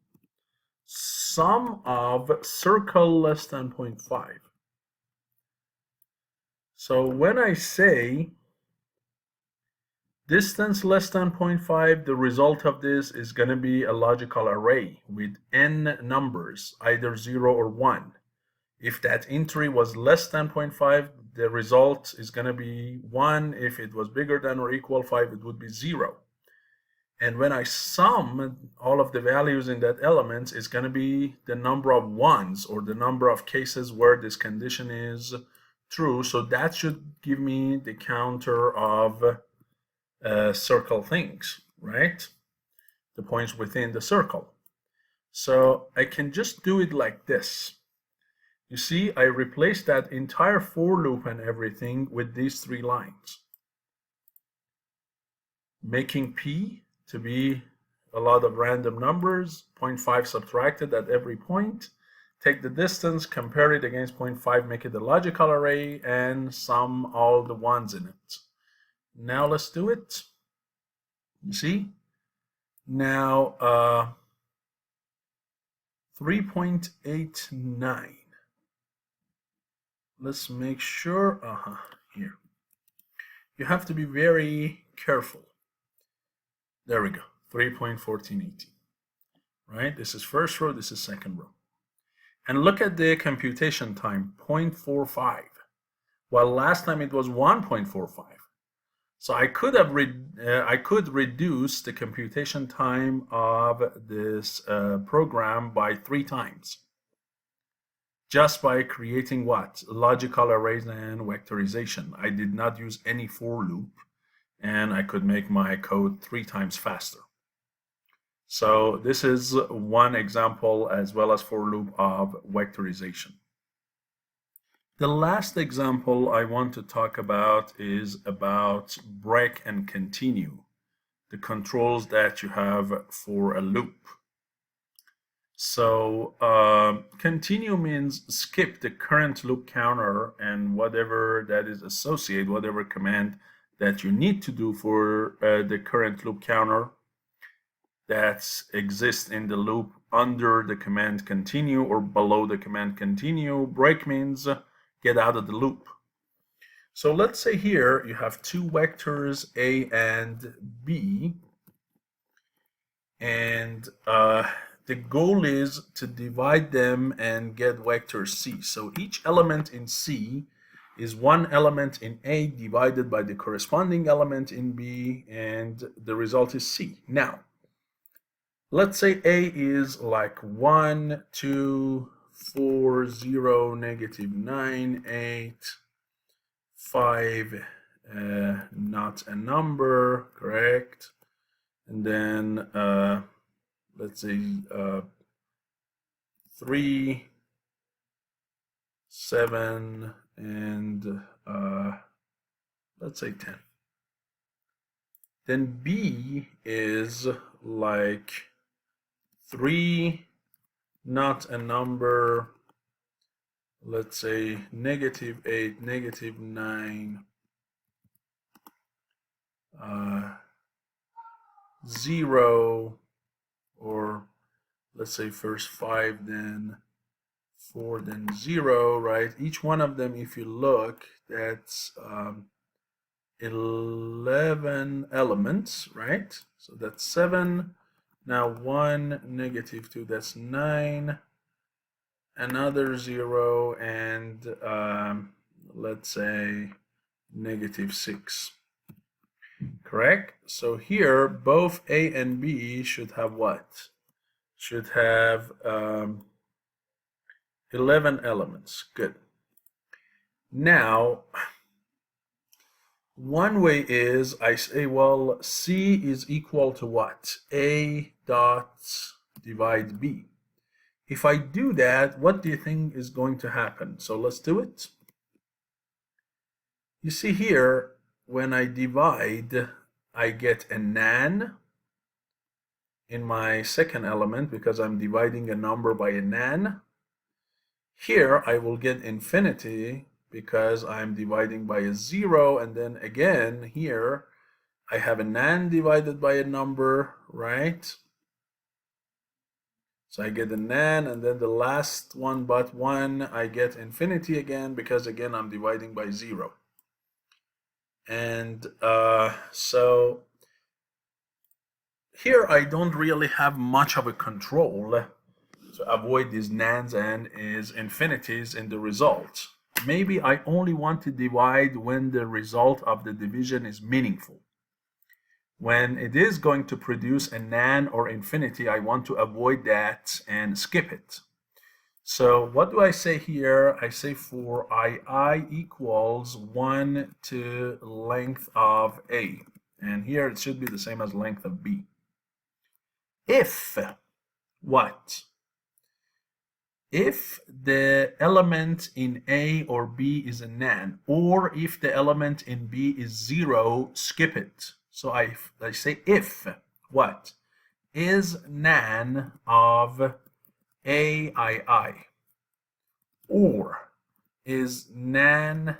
sum of circle less than 0.5. So when I say distance less than 0.5, the result of this is going to be a logical array with n numbers, either 0 or 1. If that entry was less than 0.5, the result is going to be 1. If it was bigger than or equal 5, it would be 0. And when I sum all of the values in that element, it's going to be the number of ones, or the number of cases where this condition is true. So that should give me the counter of circle things, right? The points within the circle. So I can just do it like this. You see, I replaced that entire for loop and everything with these 3 lines, making p to be a lot of random numbers, 0.5 subtracted at every point, take the distance, compare it against 0.5, make it a logical array, and sum all the ones in it. Now let's do it. You see? Now 3.89. Let's make sure, here. You have to be very careful. There we go, 3.1418. Right? This is first row, this is second row. And look at the computation time, 0.45, while last time it was 1.45. So I could reduce the computation time of this program by 3 times just by creating what? Logical arrays and vectorization. I did not use any for loop, and I could make my code 3 times faster. So this is one example as well as for loop of vectorization. The last example I want to talk about is about break and continue, the controls that you have for a loop. So continue means skip the current loop counter and whatever that is associated, whatever command that you need to do for the current loop counter that exists in the loop under the command continue or below the command continue. Break means get out of the loop. So let's say here you have 2 vectors A and B, and the goal is to divide them and get vector C. So each element in C is one element in A divided by the corresponding element in B, and the result is C. Now, let's say A is like 1, 2, 4, 0, -9, 8, 5, not a number, correct? And then let's say 3, 7, and let's say 10. Then B is like 3, not a number, let's say -8, -9, 0, or let's say first 5, then 4, then 0, right? Each one of them, if you look, that's 11 elements, right? So that's 7. Now 1, -2, that's 9. Another 0, and let's say -6. Correct? So here, both A and B should have what? Should have 11 elements. Good. Now, one way is I say, well, C is equal to what? A dot divide B. If I do that, what do you think is going to happen? So let's do it. You see here, when I divide, I get a nan in my second element because I'm dividing a number by a nan. Here I will get infinity because I'm dividing by a 0, and then again here I have a nan divided by a number, right? So I get a nan, and then the last one but 1 I get infinity again because again I'm dividing by 0. And so here I don't really have much of a control to avoid these nans and is infinities in the result. Maybe I only want to divide when the result of the division is meaningful. When it is going to produce a nan or infinity, I want to avoid that and skip it. So what do I say here? I say for I equals 1 to length of A. And here it should be the same as length of B. If what? If the element in A or B is a nan, or if the element in B is 0, skip it. So I say if what? Is nan of AII, or is nan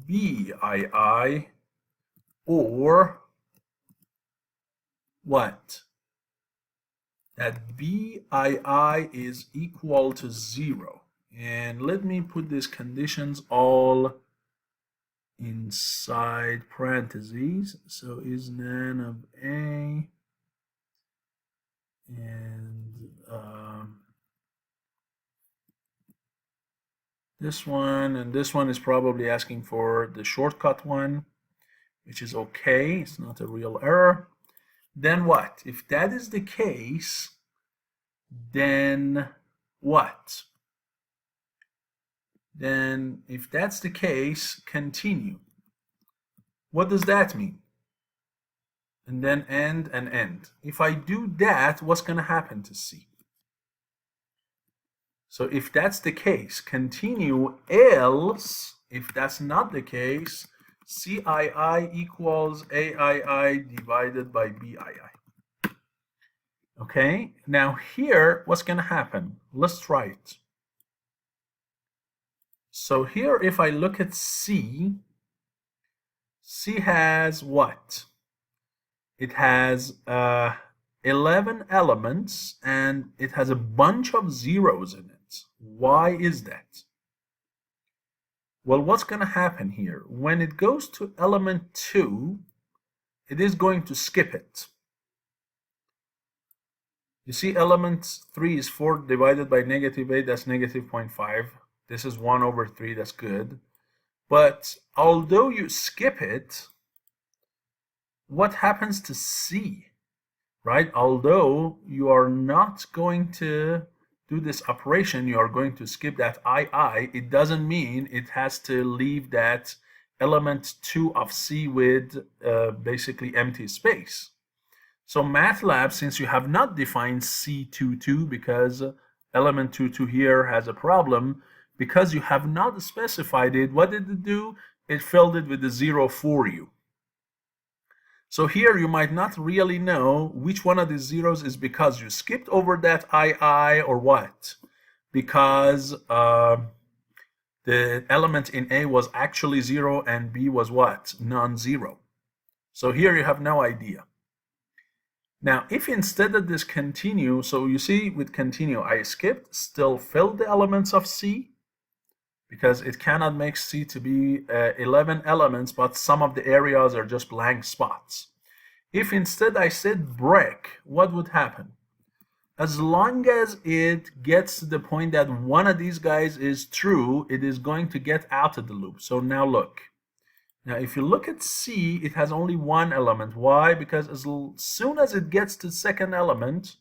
BII, or what? That BII is equal to 0. And let me put these conditions all inside parentheses. So is nan of A and this one, and this one is probably asking for the shortcut one, which is okay. It's not a real error. Then what? If that is the case, then what? Then if that's the case, continue. What does that mean? And then end and end. If I do that, what's going to happen to C? So if that's the case, continue, else, if that's not the case, CII equals AII divided by BII. Okay, now here, what's going to happen? Let's try it. So here, if I look at C, C has what? It has 11 elements, and it has a bunch of zeros in it. Why is that? Well, what's going to happen here? When it goes to element 2, it is going to skip it. You see, element 3 is 4 divided by -8, that's -0.5. This is 1 over 3, that's good. But although you skip it, what happens to C, right? Although you are not going to do this operation, you are going to skip that II, it doesn't mean it has to leave that element 2 of C with basically empty space. So MATLAB, since you have not defined C22 because element 22 here has a problem, because you have not specified it, what did it do? It filled it with the 0 for you. So here you might not really know which one of these zeros is because you skipped over that II or what. Because the element in A was actually 0 and B was what? Non-zero. So here you have no idea. Now, if instead of this continue, so you see with continue, I skipped, still filled the elements of C, because it cannot make C to be 11 elements, but some of the areas are just blank spots. If instead I said break, what would happen? As long as it gets to the point that one of these guys is true, it is going to get out of the loop. So now look. Now if you look at C, it has only one element. Why? Because as soon as it gets to the second element,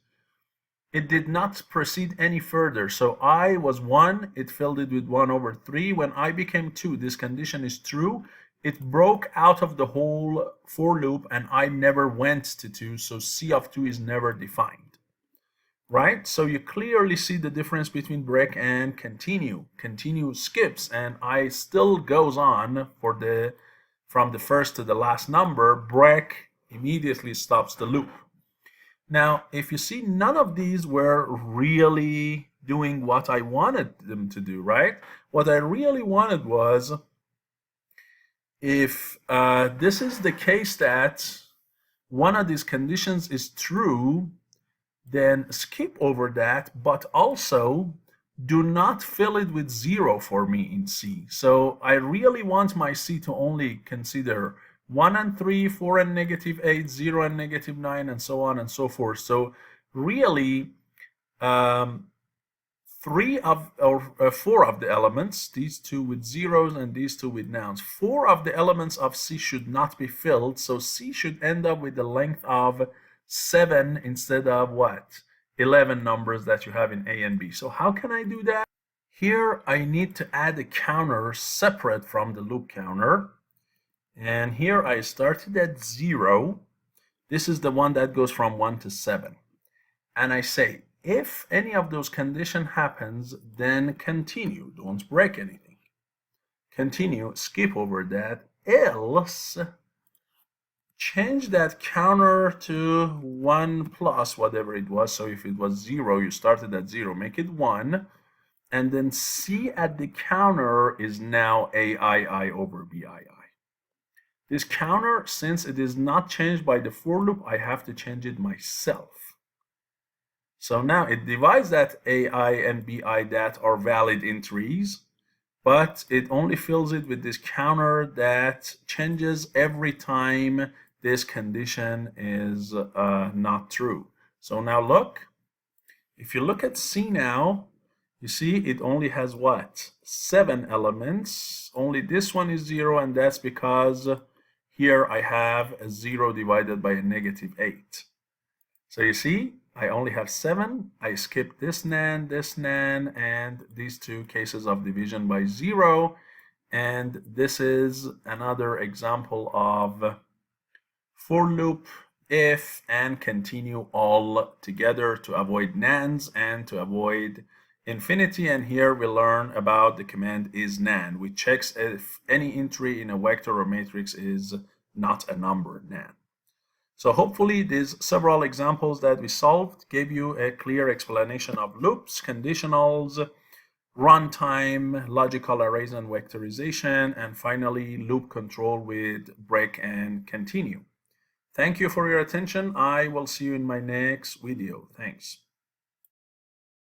it did not proceed any further. So I was 1, it filled it with 1 over 3. When I became 2, this condition is true. It broke out of the whole for loop, and I never went to 2, so C of 2 is never defined. Right? So you clearly see the difference between break and continue. Continue skips, and I still goes on for from the first to the last number. Break immediately stops the loop. Now, if you see, none of these were really doing what I wanted them to do, right? What I really wanted was, if this is the case that one of these conditions is true, then skip over that, but also do not fill it with 0 for me in C. So I really want my C to only consider 1 and 3, 4 and -8, 0 and -9, and so on and so forth. So really, 4 of the elements, these 2 with zeros and these 2 with nouns, 4 of the elements of C should not be filled. So C should end up with the length of 7 instead of what? 11 numbers that you have in A and B. So how can I do that? Here I need to add a counter separate from the loop counter. And here I started at 0. This is the one that goes from 1 to 7. And I say, if any of those conditions happens, then continue. Don't break anything. Continue, skip over that. Else, change that counter to 1 plus whatever it was. So if it was 0, you started at 0, make it 1. And then C at the counter is now AII over BII. This counter, since it is not changed by the for loop, I have to change it myself. So now it divides that AI and BI that are valid entries, but it only fills it with this counter that changes every time this condition is not true. So now look, if you look at C now, You see, it only has what? 7 elements. Only this one is 0, and that's because here I have a 0 divided by a -8. So you see, I only have 7. I skipped this nan, and these two cases of division by 0. And this is another example of for loop, if, and continue all together to avoid nans and to avoid infinity. And here we learn about the command isNan, which checks if any entry in a vector or matrix is not a number, nan. So hopefully these several examples that we solved gave you a clear explanation of loops, conditionals, runtime, logical arrays and vectorization, and finally loop control with break and continue. Thank you for your attention. I will see you in my next video. Thanks.